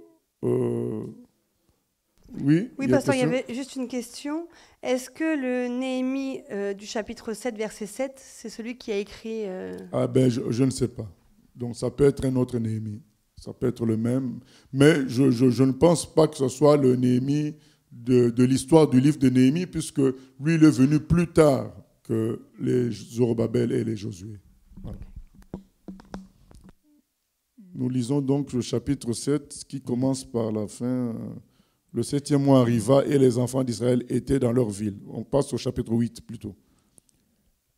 Oui, pasteur, il y avait juste une question. Est-ce que le Néhémie du chapitre 7, verset 7, c'est celui qui a écrit... Je ne sais pas. Donc ça peut être un autre Néhémie. Ça peut être le même. Mais je ne pense pas que ce soit le Néhémie de l'histoire du livre de Néhémie, puisque lui, il est venu plus tard que les Zorobabel et les Josué. Voilà. Nous lisons donc le chapitre 7 qui commence par la fin. Le 7e mois arriva et les enfants d'Israël étaient dans leur ville. On passe au chapitre 8 plutôt.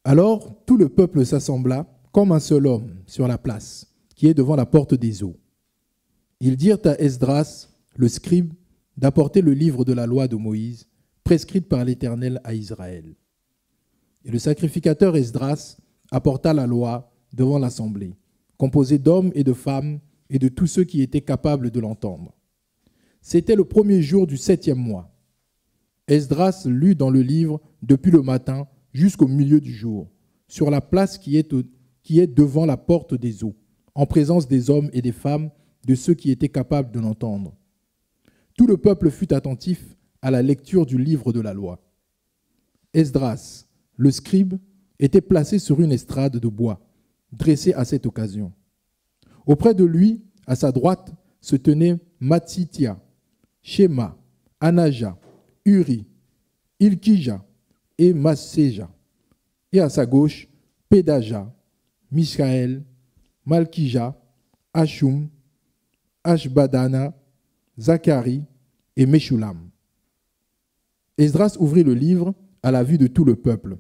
Alors tout le peuple s'assembla comme un seul homme sur la place qui est devant la porte des eaux. Ils dirent à Esdras, le scribe, d'apporter le livre de la loi de Moïse, prescrite par l'Éternel à Israël. Et le sacrificateur Esdras apporta la loi devant l'assemblée, composée d'hommes et de femmes et de tous ceux qui étaient capables de l'entendre. C'était le premier jour du 7e mois. Esdras lut dans le livre depuis le matin jusqu'au milieu du jour, sur la place qui est devant la porte des eaux, en présence des hommes et des femmes, de ceux qui étaient capables de l'entendre. Tout le peuple fut attentif à la lecture du livre de la loi. Esdras, le scribe, était placé sur une estrade de bois, dressée à cette occasion. Auprès de lui, à sa droite, se tenaient Matsitia, Shema, Anaja, Uri, Ilkija et Masséja. Et à sa gauche, Pédaja, Mishaël, Malkija, Hashum, Ashbadana, Zacharie et Meshulam. Esdras ouvrit le livre à la vue de tout le peuple,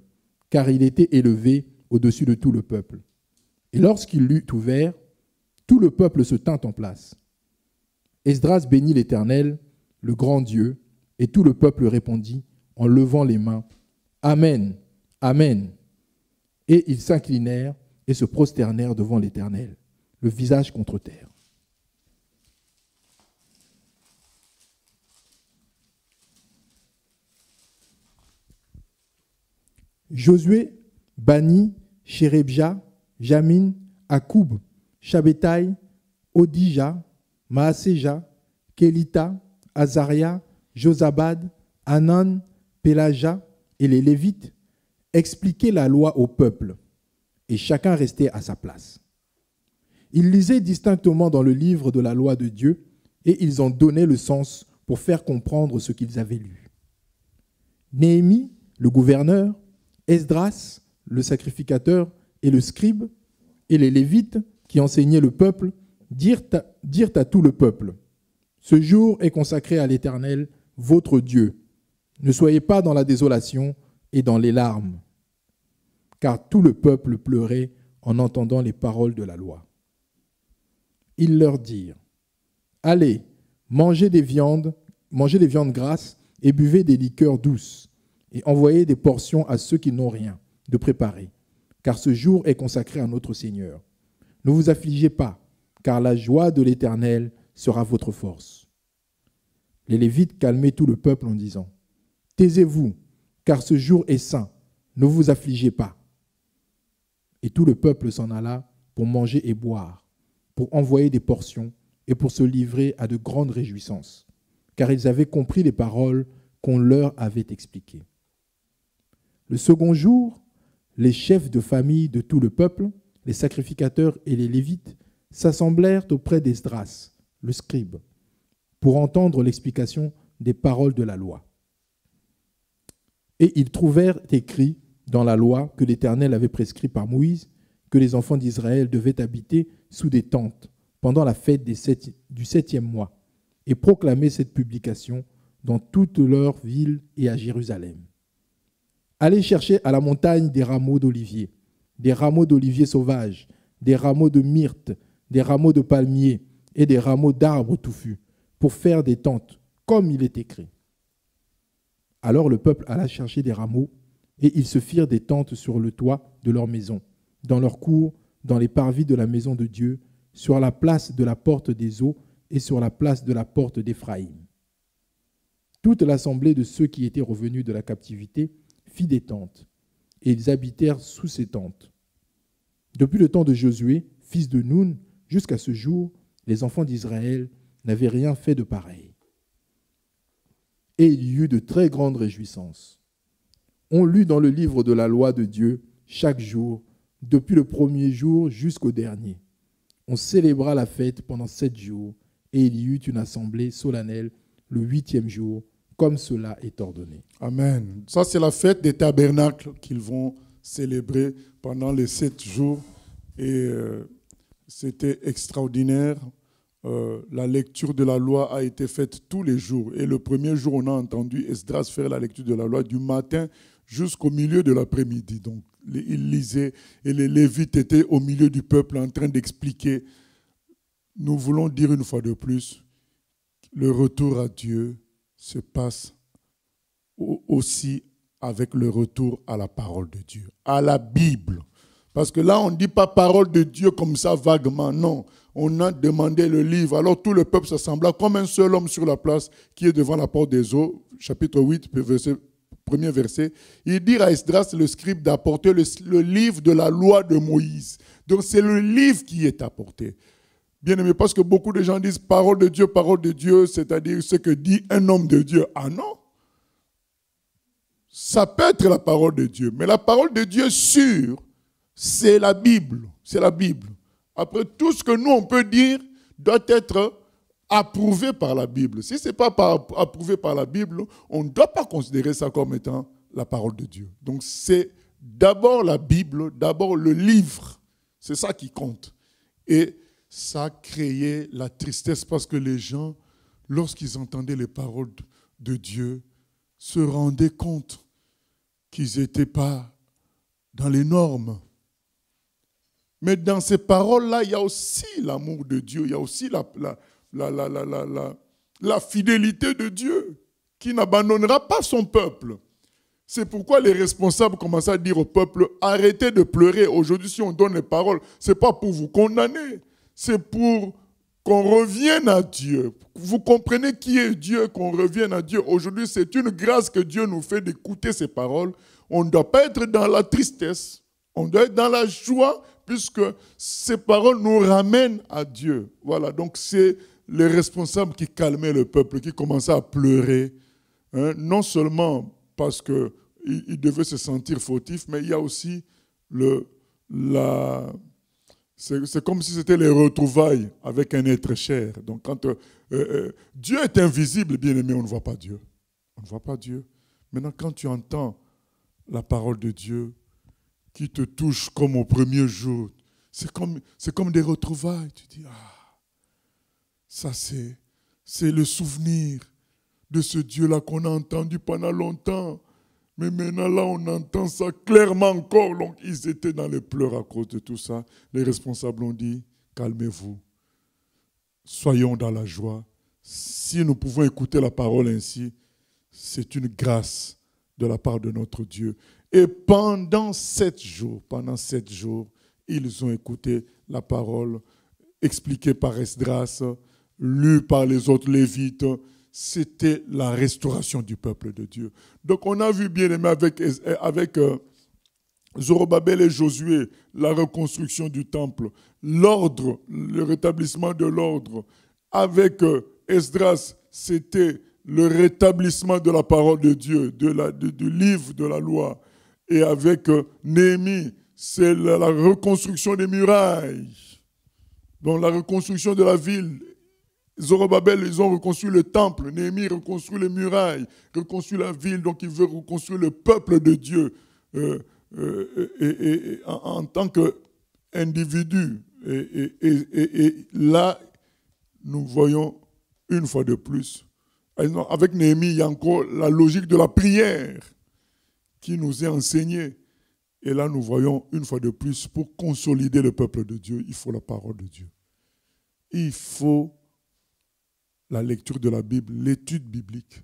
car il était élevé au-dessus de tout le peuple. Et lorsqu'il l'eut ouvert, tout le peuple se tint en place. Esdras bénit l'Éternel, le grand Dieu, et tout le peuple répondit en levant les mains, « Amen, Amen !» Et ils s'inclinèrent et se prosternèrent devant l'Éternel, le visage contre terre. Josué bannit Shérébja, Jamin, Akoub, Shabétaï, Odija, Maaséja, Kélita, Azaria, Josabad, Hanan, Pélaja et les Lévites expliquaient la loi au peuple, et chacun restait à sa place. Ils lisaient distinctement dans le livre de la loi de Dieu, et ils en donnaient le sens pour faire comprendre ce qu'ils avaient lu. Néhémie, le gouverneur, Esdras, le sacrificateur, et le scribe, et les Lévites qui enseignaient le peuple, dirent à tout le peuple, « Ce jour est consacré à l'Éternel, votre Dieu. Ne soyez pas dans la désolation et dans les larmes. » Car tout le peuple pleurait en entendant les paroles de la loi. Ils leur dirent, « Allez, mangez des viandes grasses et buvez des liqueurs douces, et envoyez des portions à ceux qui n'ont rien de préparé, car ce jour est consacré à notre Seigneur. Ne vous affligez pas, car la joie de l'Éternel sera votre force. » Les Lévites calmaient tout le peuple en disant, « Taisez-vous, car ce jour est saint, ne vous affligez pas. » Et tout le peuple s'en alla pour manger et boire, pour envoyer des portions et pour se livrer à de grandes réjouissances, car ils avaient compris les paroles qu'on leur avait expliquées. Le second jour, les chefs de famille de tout le peuple, les sacrificateurs et les Lévites, s'assemblèrent auprès d'Esdras, le scribe, pour entendre l'explication des paroles de la loi. Et ils trouvèrent écrit dans la loi que l'Éternel avait prescrit par Moïse que les enfants d'Israël devaient habiter sous des tentes pendant la fête du 7e mois, et proclamez cette publication dans toutes leurs villes et à Jérusalem. Allez chercher à la montagne des rameaux d'olivier sauvages, des rameaux de myrte, des rameaux de palmier et des rameaux d'arbres touffus, pour faire des tentes, comme il est écrit. » Alors le peuple alla chercher des rameaux, et ils se firent des tentes sur le toit de leur maison, dans leur cour, dans les parvis de la maison de Dieu, sur la place de la porte des eaux et sur la place de la porte d'Éphraïm. Toute l'assemblée de ceux qui étaient revenus de la captivité fit des tentes, et ils habitèrent sous ces tentes. Depuis le temps de Josué, fils de Nun, jusqu'à ce jour, les enfants d'Israël n'avaient rien fait de pareil. Et il y eut de très grandes réjouissances. On lut dans le livre de la loi de Dieu chaque jour, depuis le premier jour jusqu'au dernier. On célébra la fête pendant 7 jours, et il y eut une assemblée solennelle le 8e jour, comme cela est ordonné. Amen. Ça, c'est la fête des tabernacles qu'ils vont célébrer pendant les 7 jours. Et c'était extraordinaire. La lecture de la loi a été faite tous les jours. Et le premier jour, on a entendu Esdras faire la lecture de la loi du matin jusqu'au milieu de l'après-midi. Donc, il lisait et les Lévites étaient au milieu du peuple en train d'expliquer. Nous voulons dire une fois de plus, le retour à Dieu se passe aussi avec le retour à la parole de Dieu, à la Bible. Parce que là, on ne dit pas parole de Dieu comme ça vaguement, non. On a demandé le livre. Alors tout le peuple s'assembla comme un seul homme sur la place qui est devant la porte des eaux. Chapitre 8, premier verset. Il dit à Esdras, le scribe, d'apporter le livre de la loi de Moïse. Donc c'est le livre qui est apporté. Bien aimé, parce que beaucoup de gens disent parole de Dieu, c'est-à-dire ce que dit un homme de Dieu. Ah non! Ça peut être la parole de Dieu, mais la parole de Dieu sûre, c'est la Bible. C'est la Bible. Après, tout ce que nous, on peut dire doit être approuvé par la Bible. Si ce n'est pas approuvé par la Bible, on ne doit pas considérer ça comme étant la parole de Dieu. Donc, c'est d'abord la Bible, d'abord le livre. C'est ça qui compte. Et ça a créé la tristesse parce que les gens, lorsqu'ils entendaient les paroles de Dieu, se rendaient compte qu'ils n'étaient pas dans les normes. Mais dans ces paroles-là, il y a aussi l'amour de Dieu, il y a aussi la fidélité de Dieu qui n'abandonnera pas son peuple. C'est pourquoi les responsables commencent à dire au peuple, arrêtez de pleurer. Aujourd'hui, si on donne les paroles, ce n'est pas pour vous condamner, c'est pour qu'on revienne à Dieu. Vous comprenez qui est Dieu, qu'on revienne à Dieu. Aujourd'hui, c'est une grâce que Dieu nous fait d'écouter ces paroles. On ne doit pas être dans la tristesse, on doit être dans la joie, puisque ces paroles nous ramènent à Dieu. Voilà, donc c'est les responsables qui calmaient le peuple, qui commençaient à pleurer, hein, non seulement parce qu'ils devaient se sentir fautifs, mais il y a aussi c'est comme si c'était les retrouvailles avec un être cher. Donc quand Dieu est invisible, bien aimé, on ne voit pas Dieu. On ne voit pas Dieu. Maintenant, quand tu entends la parole de Dieu qui te touche comme au premier jour, c'est comme des retrouvailles. Tu dis, ça c'est le souvenir de ce Dieu-là qu'on a entendu pendant longtemps. Mais maintenant, là, on entend ça clairement encore. Donc, ils étaient dans les pleurs à cause de tout ça. Les responsables ont dit, calmez-vous. Soyons dans la joie. Si nous pouvons écouter la parole ainsi, c'est une grâce de la part de notre Dieu. Et pendant 7 jours, ils ont écouté la parole expliquée par Esdras, lue par les autres Lévites. C'était la restauration du peuple de Dieu. Donc on a vu, bien aimé, avec Zorobabel et Josué, la reconstruction du temple, l'ordre, le rétablissement de l'ordre. Avec Esdras, c'était le rétablissement de la parole de Dieu, du livre de la loi. Et avec Néhémie, c'est la reconstruction des murailles. Donc la reconstruction de la ville. Zorobabel, ils ont reconstruit le temple. Néhémie reconstruit les murailles, reconstruit la ville. Donc il veut reconstruire le peuple de Dieu en tant qu'individu. Et là, nous voyons une fois de plus, avec Néhémie, il y a encore la logique de la prière qui nous est enseignée. Et là, nous voyons une fois de plus, pour consolider le peuple de Dieu, il faut la parole de Dieu. Il faut la lecture de la Bible, l'étude biblique.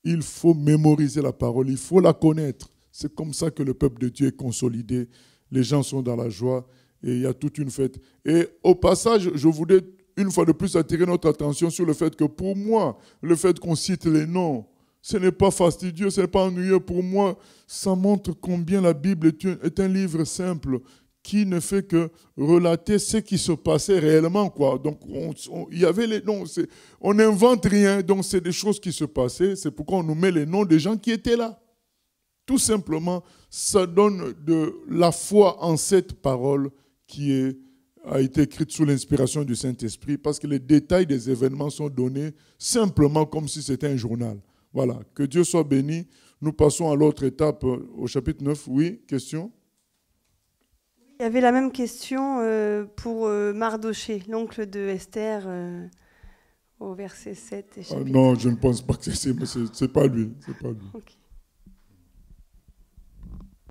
Il faut mémoriser la parole, il faut la connaître. C'est comme ça que le peuple de Dieu est consolidé. Les gens sont dans la joie et il y a toute une fête. Et au passage, je voudrais une fois de plus attirer notre attention sur le fait que pour moi, le fait qu'on cite les noms, ce n'est pas fastidieux, ce n'est pas ennuyeux. Pour moi, ça montre combien la Bible est un livre simple qui ne fait que relater ce qui se passait réellement, quoi. Donc, il y avait les noms. On n'invente rien, donc c'est des choses qui se passaient. C'est pourquoi on nous met les noms des gens qui étaient là. Tout simplement, ça donne de la foi en cette parole qui a été écrite sous l'inspiration du Saint-Esprit, parce que les détails des événements sont donnés simplement comme si c'était un journal. Voilà, que Dieu soit béni. Nous passons à l'autre étape, au chapitre 9. Oui, question ? Il y avait la même question pour Mardoché, l'oncle de Esther, au verset 7. Et non, je ne pense pas que c'est pas lui. C'est pas lui. Okay.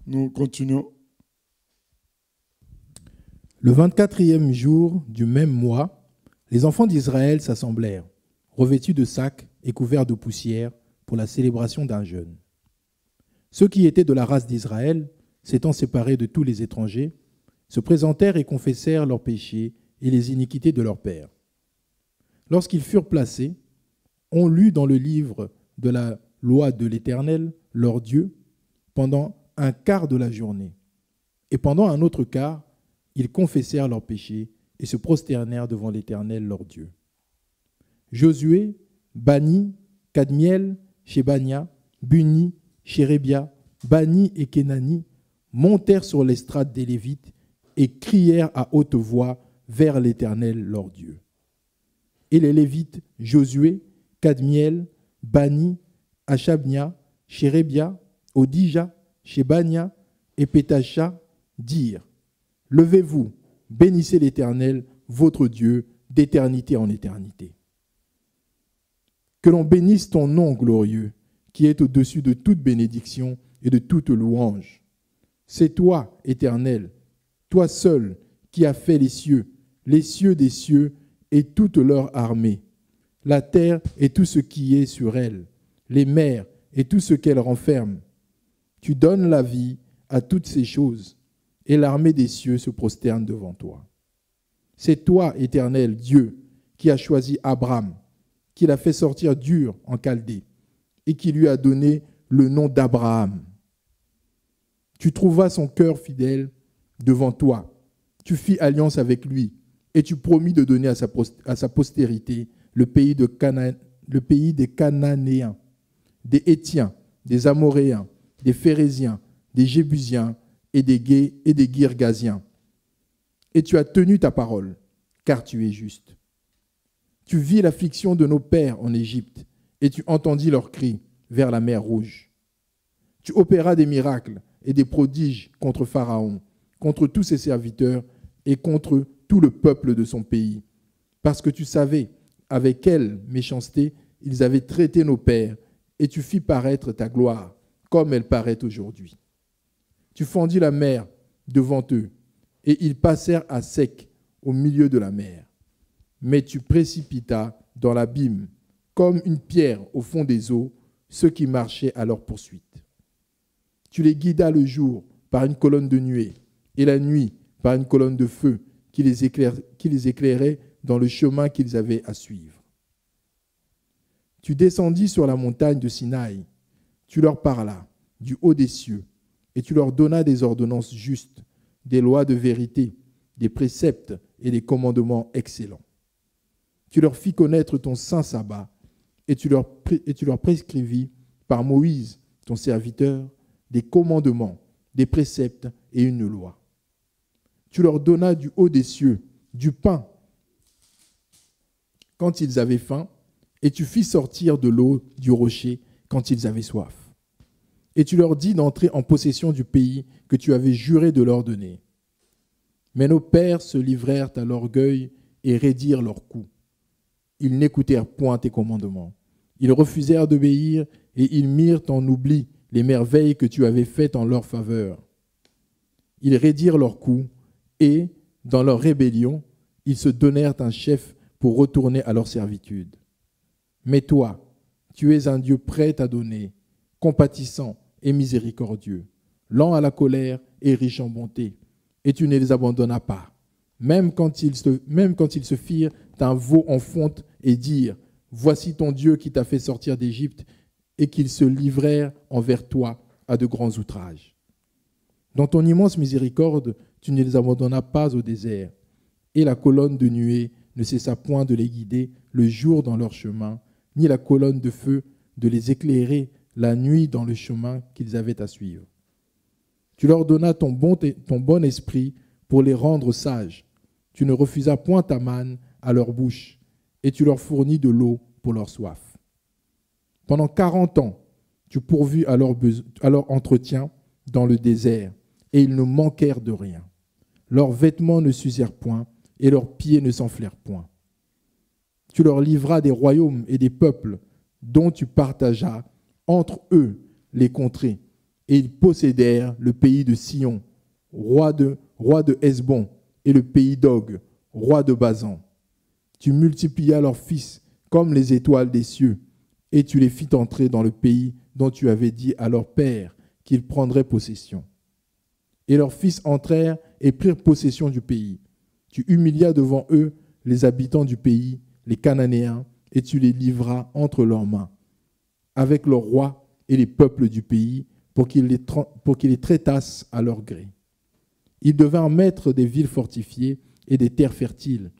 Nous continuons. Le 24e jour du même mois, les enfants d'Israël s'assemblèrent, revêtus de sacs et couverts de poussière, pour la célébration d'un jeûne. Ceux qui étaient de la race d'Israël, s'étant séparés de tous les étrangers, se présentèrent et confessèrent leurs péchés et les iniquités de leurs pères. Lorsqu'ils furent placés, on lut dans le livre de la loi de l'Éternel, leur Dieu, pendant un quart de la journée. Et pendant un autre quart, ils confessèrent leurs péchés et se prosternèrent devant l'Éternel, leur Dieu. Josué, Bani, Kadmiel, Shebania, Buni, Shérébia, Bani et Kenani montèrent sur l'estrade des Lévites et crièrent à haute voix vers l'Éternel, leur Dieu. Et les Lévites, Josué, Kadmiel, Bani, Achabnia, Shérébia, Odija, Shebania et Pétacha dirent : Levez-vous, bénissez l'Éternel, votre Dieu, d'éternité en éternité. Que l'on bénisse ton nom glorieux, qui est au-dessus de toute bénédiction et de toute louange. C'est toi, Éternel, toi seul, qui as fait les cieux des cieux et toute leur armée, la terre et tout ce qui est sur elle, les mers et tout ce qu'elle renferme. Tu donnes la vie à toutes ces choses, et l'armée des cieux se prosterne devant toi. C'est toi, Éternel Dieu, qui as choisi Abraham, qui l'a fait sortir d'Ur en Chaldée, et qui lui a donné le nom d'Abraham. Tu trouvas son cœur fidèle devant toi. Tu fis alliance avec lui, et tu promis de donner à sa postérité le pays des Cananéens, des Hétiens, des Amoréens, des Phéréziens, des Jébusiens et des Girgasiens. Et tu as tenu ta parole, car tu es juste. Tu vis l'affliction de nos pères en Égypte, et tu entendis leurs cris vers la mer Rouge. Tu opéras des miracles et des prodiges contre Pharaon, contre tous ses serviteurs et contre tout le peuple de son pays, parce que tu savais avec quelle méchanceté ils avaient traité nos pères, et tu fis paraître ta gloire, comme elle paraît aujourd'hui. Tu fendis la mer devant eux, et ils passèrent à sec au milieu de la mer. Mais tu précipitas dans l'abîme, comme une pierre au fond des eaux, ceux qui marchaient à leur poursuite. Tu les guidas le jour par une colonne de nuée, et la nuit par une colonne de feu qui les éclairait dans le chemin qu'ils avaient à suivre. Tu descendis sur la montagne de Sinaï, tu leur parlas du haut des cieux, et tu leur donnas des ordonnances justes, des lois de vérité, des préceptes et des commandements excellents. Tu leur fis connaître ton saint sabbat, et tu leur prescrivis par Moïse, ton serviteur, des commandements, des préceptes et une loi. Tu leur donnas du haut des cieux du pain quand ils avaient faim, et tu fis sortir de l'eau du rocher quand ils avaient soif. Et tu leur dis d'entrer en possession du pays que tu avais juré de leur donner. Mais nos pères se livrèrent à l'orgueil et raidirent leurs coups. Ils n'écoutèrent point tes commandements. Ils refusèrent d'obéir et ils mirent en oubli les merveilles que tu avais faites en leur faveur. Ils raidirent leurs coups et, dans leur rébellion, ils se donnèrent un chef pour retourner à leur servitude. Mais toi, tu es un Dieu prêt à donner, compatissant et miséricordieux, lent à la colère et riche en bonté, et tu ne les abandonnas pas, même quand ils se firent un veau en fonte et dirent « Voici ton Dieu qui t'a fait sortir d'Égypte » et qu'ils se livrèrent envers toi à de grands outrages. Dans ton immense miséricorde, tu ne les abandonnas pas au désert, et la colonne de nuée ne cessa point de les guider le jour dans leur chemin, ni la colonne de feu de les éclairer la nuit dans le chemin qu'ils avaient à suivre. Tu leur donnas ton bon esprit pour les rendre sages. Tu ne refusas point ta manne à leur bouche, et tu leur fournis de l'eau pour leur soif. Pendant 40 ans, tu pourvus à leur entretien dans le désert, et ils ne manquèrent de rien. Leurs vêtements ne s'usèrent point, et leurs pieds ne s'enflèrent point. Tu leur livras des royaumes et des peuples dont tu partageas entre eux les contrées, et ils possédèrent le pays de Sion, roi de Hesbon, et le pays d'Og, roi de Basan. Tu multiplias leurs fils comme les étoiles des cieux, et tu les fis entrer dans le pays dont tu avais dit à leur père qu'ils prendraient possession. Et leurs fils entrèrent et prirent possession du pays. Tu humilias devant eux les habitants du pays, les Cananéens, et tu les livras entre leurs mains, avec leurs rois et les peuples du pays, pour qu'ils les traitassent à leur gré. Ils devinrent maîtres des villes fortifiées et des terres fertiles.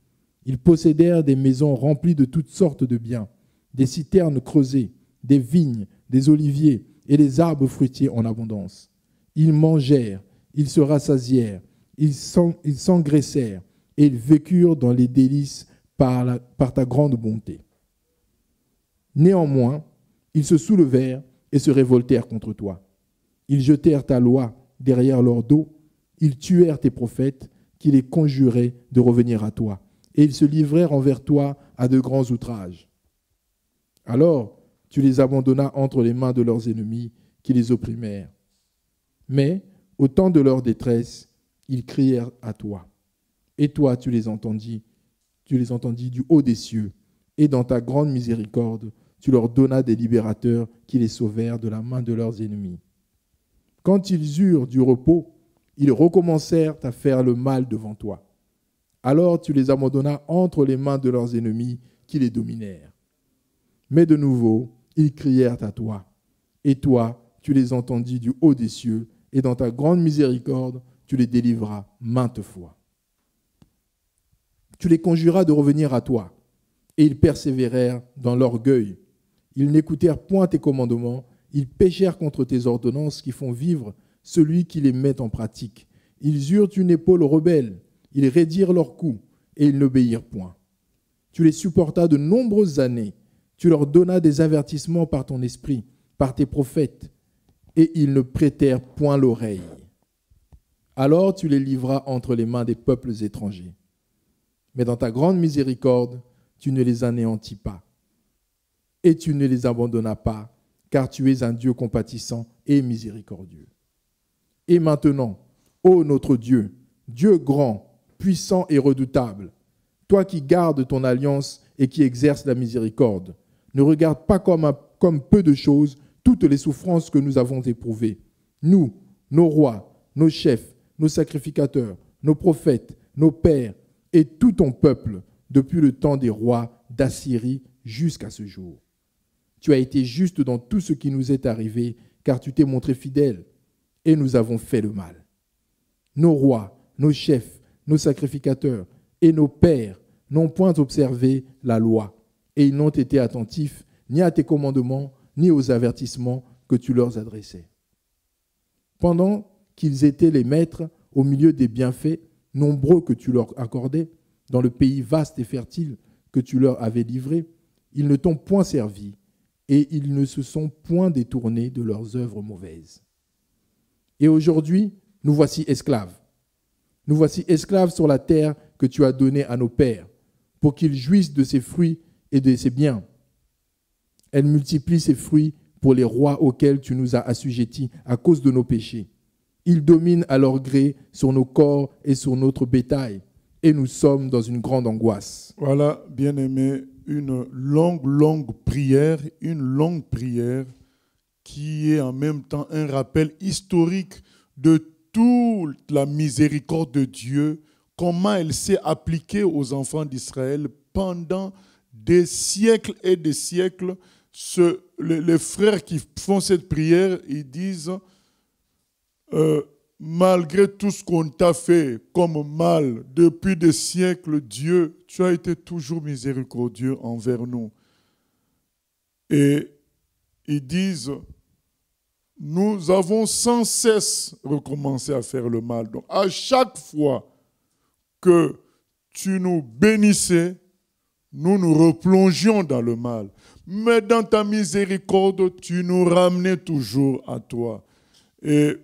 Ils possédèrent des maisons remplies de toutes sortes de biens, des citernes creusées, des vignes, des oliviers et des arbres fruitiers en abondance. Ils mangèrent, ils se rassasièrent, ils s'engraissèrent et ils vécurent dans les délices par ta grande bonté. Néanmoins, ils se soulevèrent et se révoltèrent contre toi. Ils jetèrent ta loi derrière leur dos, ils tuèrent tes prophètes qui les conjuraient de revenir à toi, et ils se livrèrent envers toi à de grands outrages. Alors tu les abandonnas entre les mains de leurs ennemis qui les opprimèrent. Mais au temps de leur détresse, ils crièrent à toi. Et toi, tu les entendis du haut des cieux, et dans ta grande miséricorde, tu leur donnas des libérateurs qui les sauvèrent de la main de leurs ennemis. Quand ils eurent du repos, ils recommencèrent à faire le mal devant toi. Alors tu les abandonnas entre les mains de leurs ennemis qui les dominèrent. Mais de nouveau, ils crièrent à toi. Et toi, tu les entendis du haut des cieux, et dans ta grande miséricorde, tu les délivras maintes fois. Tu les conjuras de revenir à toi, et ils persévérèrent dans l'orgueil. Ils n'écoutèrent point tes commandements, ils péchèrent contre tes ordonnances qui font vivre celui qui les met en pratique. Ils eurent une épaule rebelle, ils raidirent leurs coups, et ils n'obéirent point. Tu les supportas de nombreuses années, tu leur donnas des avertissements par ton esprit, par tes prophètes, et ils ne prêtèrent point l'oreille. Alors tu les livras entre les mains des peuples étrangers. Mais dans ta grande miséricorde, tu ne les anéantis pas, et tu ne les abandonnas pas, car tu es un Dieu compatissant et miséricordieux. Et maintenant, ô notre Dieu, Dieu grand, puissant et redoutable, toi qui gardes ton alliance et qui exerces la miséricorde, ne regarde pas comme peu de choses toutes les souffrances que nous avons éprouvées. Nous, nos rois, nos chefs, nos sacrificateurs, nos prophètes, nos pères et tout ton peuple depuis le temps des rois d'Assyrie jusqu'à ce jour. Tu as été juste dans tout ce qui nous est arrivé, car tu t'es montré fidèle, et nous avons fait le mal. Nos rois, nos chefs, nos sacrificateurs et nos pères n'ont point observé la loi, et ils n'ont été attentifs ni à tes commandements, ni aux avertissements que tu leur adressais. Pendant qu'ils étaient les maîtres au milieu des bienfaits nombreux que tu leur accordais, dans le pays vaste et fertile que tu leur avais livré, ils ne t'ont point servi, et ils ne se sont point détournés de leurs œuvres mauvaises. Et aujourd'hui, nous voici esclaves. Nous voici esclaves sur la terre que tu as donnée à nos pères, pour qu'ils jouissent de ses fruits et de ses biens. Elle multiplie ses fruits pour les rois auxquels tu nous as assujettis à cause de nos péchés. Ils dominent à leur gré sur nos corps et sur notre bétail, et nous sommes dans une grande angoisse. Voilà, bien-aimés, une longue prière, qui est en même temps un rappel historique de toute la miséricorde de Dieu, comment elle s'est appliquée aux enfants d'Israël pendant des siècles et des siècles. Les frères qui font cette prière, ils disent malgré tout ce qu'on t'a fait comme mal depuis des siècles, Dieu, tu as été toujours miséricordieux envers nous. Et ils disent, nous avons sans cesse recommencé à faire le mal. Donc, à chaque fois que tu nous bénissais, nous nous replongions dans le mal. Mais dans ta miséricorde, tu nous ramenais toujours à toi. Et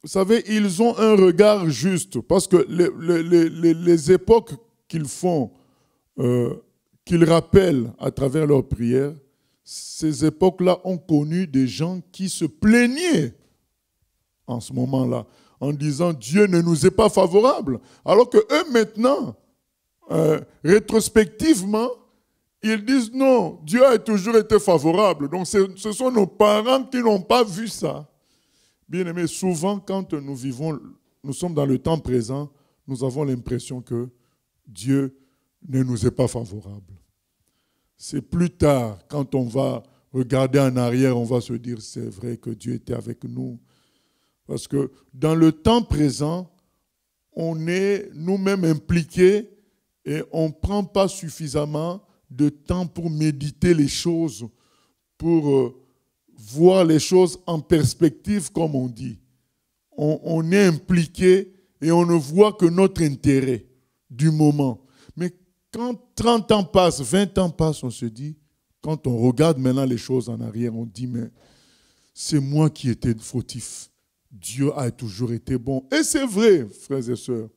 vous savez, ils ont un regard juste, parce que les époques qu'ils font, qu'ils rappellent à travers leurs prières, ces époques-là ont connu des gens qui se plaignaient en ce moment-là, en disant Dieu ne nous est pas favorable. Alors que eux maintenant, rétrospectivement, ils disent non, Dieu a toujours été favorable. Donc ce sont nos parents qui n'ont pas vu ça. Bien aimé, souvent quand nous sommes dans le temps présent, nous avons l'impression que Dieu ne nous est pas favorable. C'est plus tard, quand on va regarder en arrière, on va se dire c'est vrai que Dieu était avec nous. Parce que dans le temps présent, on est nous-mêmes impliqués et on ne prend pas suffisamment de temps pour méditer les choses, pour voir les choses en perspective, comme on dit. On est impliqué et on ne voit que notre intérêt du moment. Mais quand 30 ans passent, 20 ans passent, on se dit, quand on regarde maintenant les choses en arrière, on dit, mais c'est moi qui étais fautif. Dieu a toujours été bon. Et c'est vrai, frères et sœurs.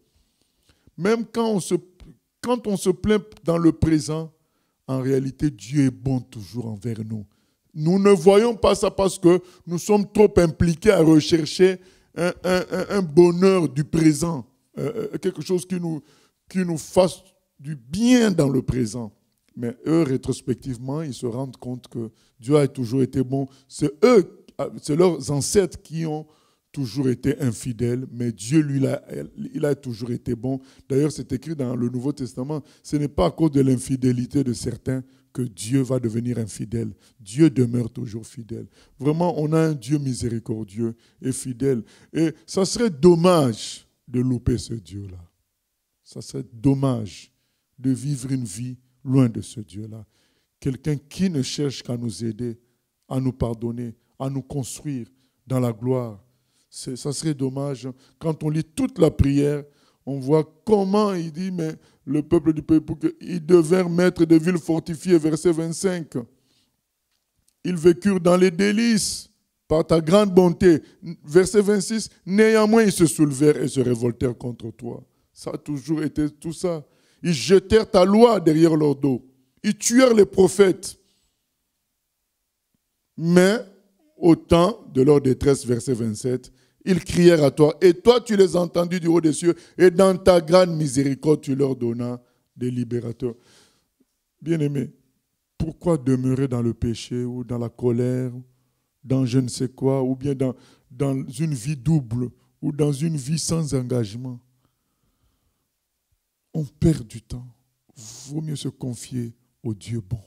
Même quand on se plaint dans le présent, en réalité, Dieu est bon toujours envers nous. Nous ne voyons pas ça parce que nous sommes trop impliqués à rechercher un bonheur du présent, quelque chose qui nous fasse du bien dans le présent. Mais eux, rétrospectivement, ils se rendent compte que Dieu a toujours été bon. C'est leurs ancêtres qui ont toujours été infidèles, mais Dieu, lui, il a toujours été bon. D'ailleurs, c'est écrit dans le Nouveau Testament, ce n'est pas à cause de l'infidélité de certains que Dieu va devenir infidèle. Dieu demeure toujours fidèle. Vraiment, on a un Dieu miséricordieux et fidèle. Et ça serait dommage de louper ce Dieu-là. Ça serait dommage de vivre une vie loin de ce Dieu-là. Quelqu'un qui ne cherche qu'à nous aider, à nous pardonner, à nous construire dans la gloire. Ça serait dommage. Quand on lit toute la prière, on voit comment il dit, mais le peuple du peuple, ils devinrent maîtres de villes fortifiées, verset 25. Ils vécurent dans les délices par ta grande bonté. Verset 26, néanmoins ils se soulevèrent et se révoltèrent contre toi. Ça a toujours été tout ça. Ils jetèrent ta loi derrière leur dos. Ils tuèrent les prophètes. Mais au temps de leur détresse, verset 27, ils crièrent à toi, et toi tu les as entendus du haut des cieux, et dans ta grande miséricorde tu leur donnas des libérateurs. Bien-aimés, pourquoi demeurer dans le péché ou dans la colère, dans je ne sais quoi, ou bien dans une vie double, ou dans une vie sans engagement? On perd du temps. Il vaut mieux se confier au Dieu bon.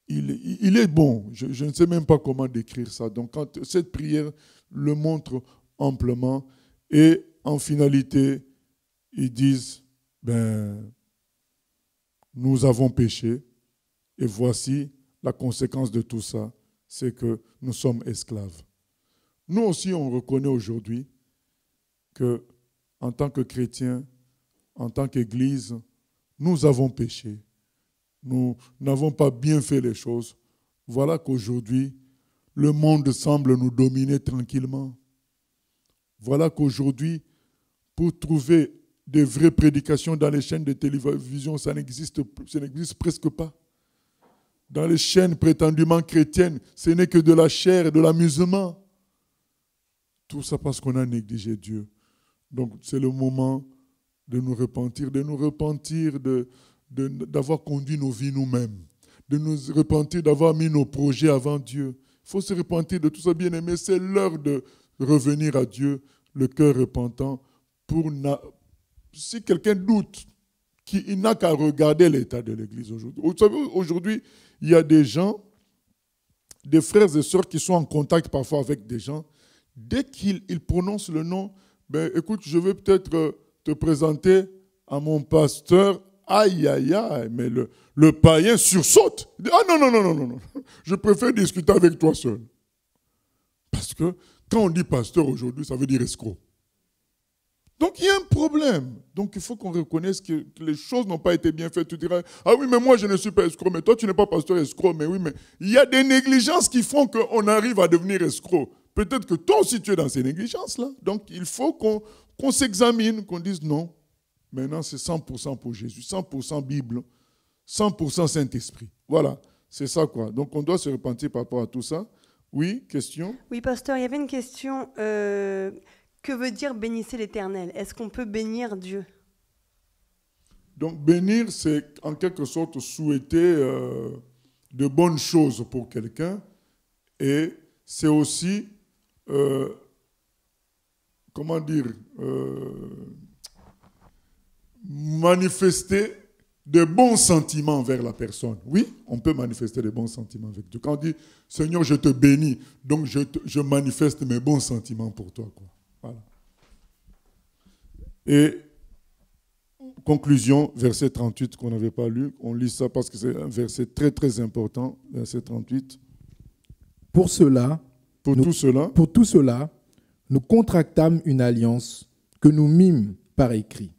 Il est bon. Je ne sais même pas comment décrire ça. Donc, quand cette prière le montre amplement, et en finalité, ils disent, nous avons péché, et voici la conséquence de tout ça, c'est que nous sommes esclaves. Nous aussi, on reconnaît aujourd'hui que, en tant que chrétiens, en tant qu'Église, nous avons péché. Nous n'avons pas bien fait les choses. Voilà qu'aujourd'hui, le monde semble nous dominer tranquillement. Voilà qu'aujourd'hui, pour trouver des vraies prédications dans les chaînes de télévision, ça n'existe presque pas. Dans les chaînes prétendument chrétiennes, ce n'est que de la chair et de l'amusement. Tout ça parce qu'on a négligé Dieu. Donc c'est le moment de nous repentir, d'avoir conduit nos vies nous-mêmes, de nous repentir d'avoir mis nos projets avant Dieu. Il faut se repentir de tout ça, bien aimé. C'est l'heure de revenir à Dieu, le cœur repentant. Si quelqu'un doute, il n'a qu'à regarder l'état de l'Église aujourd'hui. Vous savez, aujourd'hui, il y a des gens, des frères et sœurs qui sont en contact parfois avec des gens. Dès qu'ils prononcent le nom, écoute, je vais peut-être te présenter à mon pasteur. Aïe, aïe, aïe, mais le païen sursaute. Il dit, ah non, je préfère discuter avec toi seul. Parce que quand on dit pasteur aujourd'hui, ça veut dire escroc. Donc il y a un problème. Donc il faut qu'on reconnaisse que les choses n'ont pas été bien faites. Tu diras, ah oui, mais moi je ne suis pas escroc, mais toi tu n'es pas pasteur escroc. Mais oui, mais il y a des négligences qui font qu'on arrive à devenir escroc. Peut-être que toi aussi tu es dans ces négligences-là. Donc il faut qu'on s'examine, qu'on dise non. Maintenant c'est 100% pour Jésus, 100% Bible, 100% Saint-Esprit. Voilà, c'est ça quoi. Donc on doit se repentir par rapport à tout ça. Oui, question ? Oui, pasteur, il y avait une question. Que veut dire bénissez l'Éternel? Est-ce qu'on peut bénir Dieu? Donc bénir, c'est en quelque sorte souhaiter de bonnes choses pour quelqu'un. Et c'est aussi, manifester de bons sentiments vers la personne. Oui, on peut manifester de bons sentiments avec Dieu. Quand on dit, Seigneur, je te bénis, donc je manifeste mes bons sentiments pour toi, quoi. Voilà. Et conclusion, verset 38 qu'on n'avait pas lu. On lit ça parce que c'est un verset très très important, verset 38. Pour tout cela, nous contractâmes une alliance que nous mîmes par écrit.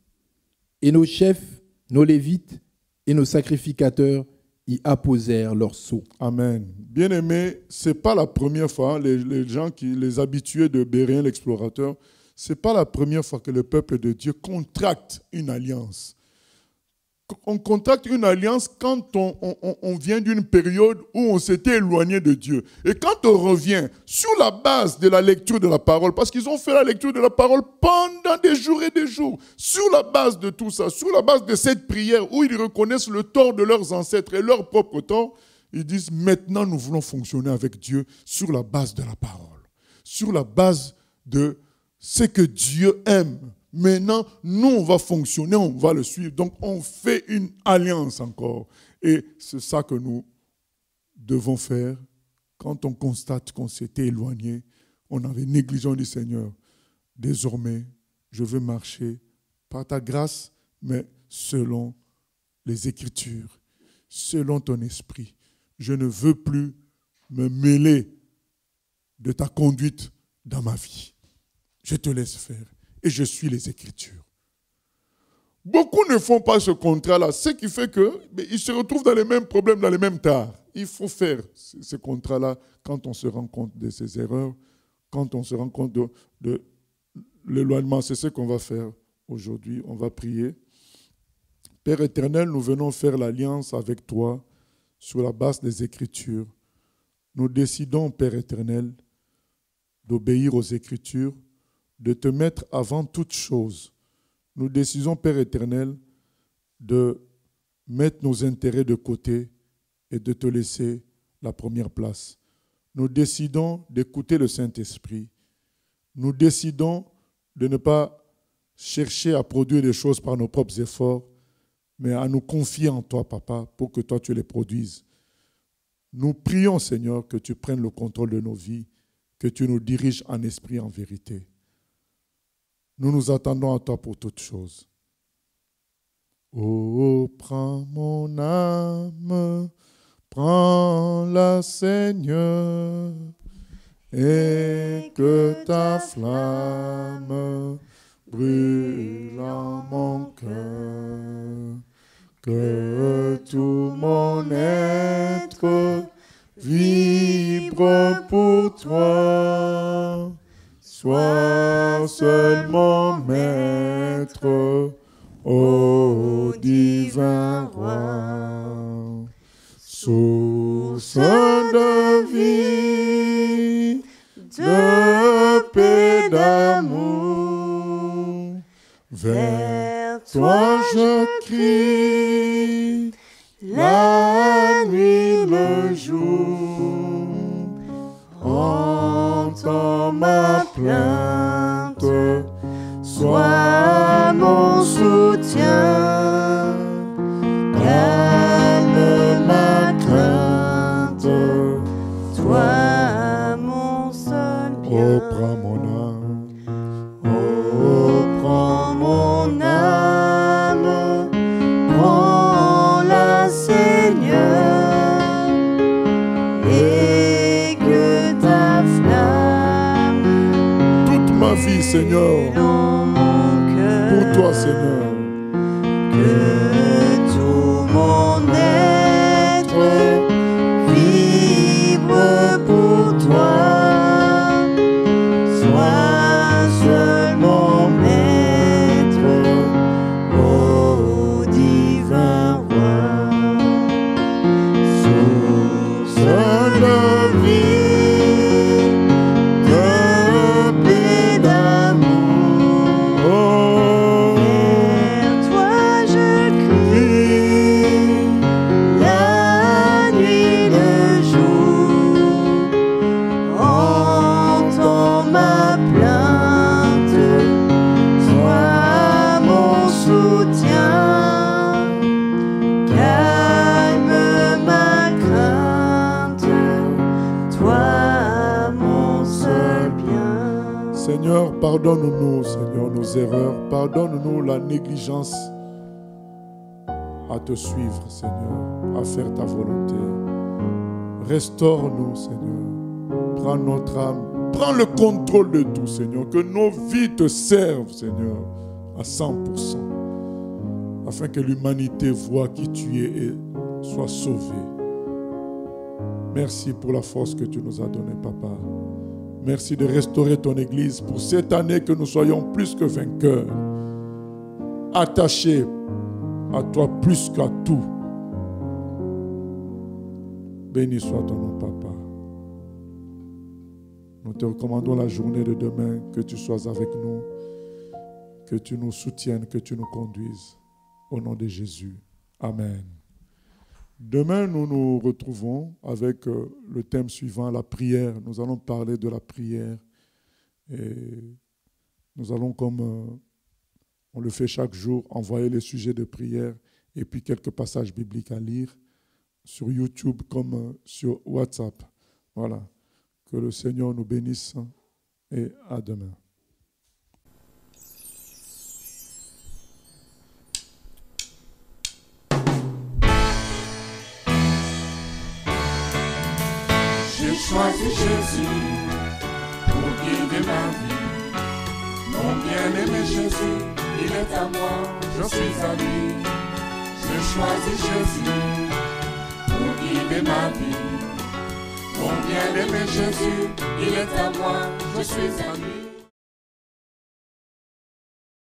Et nos chefs, nos lévites et nos sacrificateurs y apposèrent leur sceau. Amen. Bien-aimés, ce n'est pas la première fois, les habitués de Bérien l'explorateur, ce n'est pas la première fois que le peuple de Dieu contracte une alliance. On contracte une alliance quand on vient d'une période où on s'était éloigné de Dieu. Et quand on revient sur la base de la lecture de la parole, parce qu'ils ont fait la lecture de la parole pendant des jours et des jours, sur la base de tout ça, sur la base de cette prière où ils reconnaissent le tort de leurs ancêtres et leur propre tort, ils disent maintenant nous voulons fonctionner avec Dieu sur la base de la parole, sur la base de ce que Dieu aime. Maintenant, nous, on va fonctionner, on va le suivre. Donc, on fait une alliance encore. Et c'est ça que nous devons faire quand on constate qu'on s'était éloigné, on avait négligé, on dit Seigneur, désormais, je veux marcher par ta grâce, mais selon les Écritures, selon ton esprit. Je ne veux plus me mêler de ta conduite dans ma vie. Je te laisse faire. Et je suis les Écritures. Beaucoup ne font pas ce contrat-là, ce qui fait qu'ils se retrouvent dans les mêmes problèmes, dans les mêmes tares. Il faut faire ce contrat-là quand on se rend compte de ses erreurs, quand on se rend compte de l'éloignement. C'est ce qu'on va faire aujourd'hui. On va prier. Père éternel, nous venons faire l'alliance avec toi sur la base des Écritures. Nous décidons, Père éternel, d'obéir aux Écritures, de te mettre avant toute chose. Nous décidons, Père éternel, de mettre nos intérêts de côté et de te laisser la première place. Nous décidons d'écouter le Saint-Esprit. Nous décidons de ne pas chercher à produire des choses par nos propres efforts, mais à nous confier en toi, Papa, pour que toi tu les produises. Nous prions, Seigneur, que tu prennes le contrôle de nos vies, que tu nous diriges en esprit et en vérité. Nous nous attendons à toi pour toutes choses. Oh, prends mon âme, prends-la, Seigneur, et que ta flamme brûle en mon cœur, que tout mon être vibre pour toi. Sois seulement maître maître, ô divin roi, source de vie, de paix, d'amour, vers toi je crie, la nuit, le jour, entends ma plainte, sois mon soutien, calme ma crainte, toi mon seul bien. oh prends mon âme, Oh, prends mon âme, prends-la, Seigneur, et que ta flamme toute ma vie Seigneur, dans mon cœur, pour toi Seigneur, que tout mon être vibre pour toi. Sois seul mon maître, ô divin roi, source de vie, de paix, d'amour. oh, Vers toi je crie, la nuit, le jour, entends ma plainte, sois mon soutien, calme ma crainte, toi mon seul bien. Seigneur, pardonne-nous, Seigneur, nos erreurs. Pardonne-nous la négligence à te suivre, Seigneur, à faire ta volonté. Restaure-nous, Seigneur. Prends notre âme. Prends le contrôle de tout, Seigneur. Que nos vies te servent, Seigneur, à 100%. Afin que l'humanité voie qui tu es et soit sauvée. Merci pour la force que tu nous as donnée, Papa. Merci de restaurer ton Église pour cette année, que nous soyons plus que vainqueurs, attachés à toi plus qu'à tout. Béni soit ton nom, Papa. Nous te recommandons la journée de demain, que tu sois avec nous, que tu nous soutiennes, que tu nous conduises. Au nom de Jésus. Amen. Demain, nous nous retrouvons avec le thème suivant, la prière. Nous allons parler de la prière. Et nous allons, comme on le fait chaque jour, envoyer les sujets de prière et puis quelques passages bibliques à lire sur YouTube comme sur WhatsApp. Voilà. Que le Seigneur nous bénisse et à demain. J'ai choisi Jésus pour guider ma vie. Mon bien-aimé Jésus, il est à moi, je suis à lui. J'ai choisi Jésus pour guider ma vie. Mon bien-aimé Jésus, il est à moi, je suis à lui.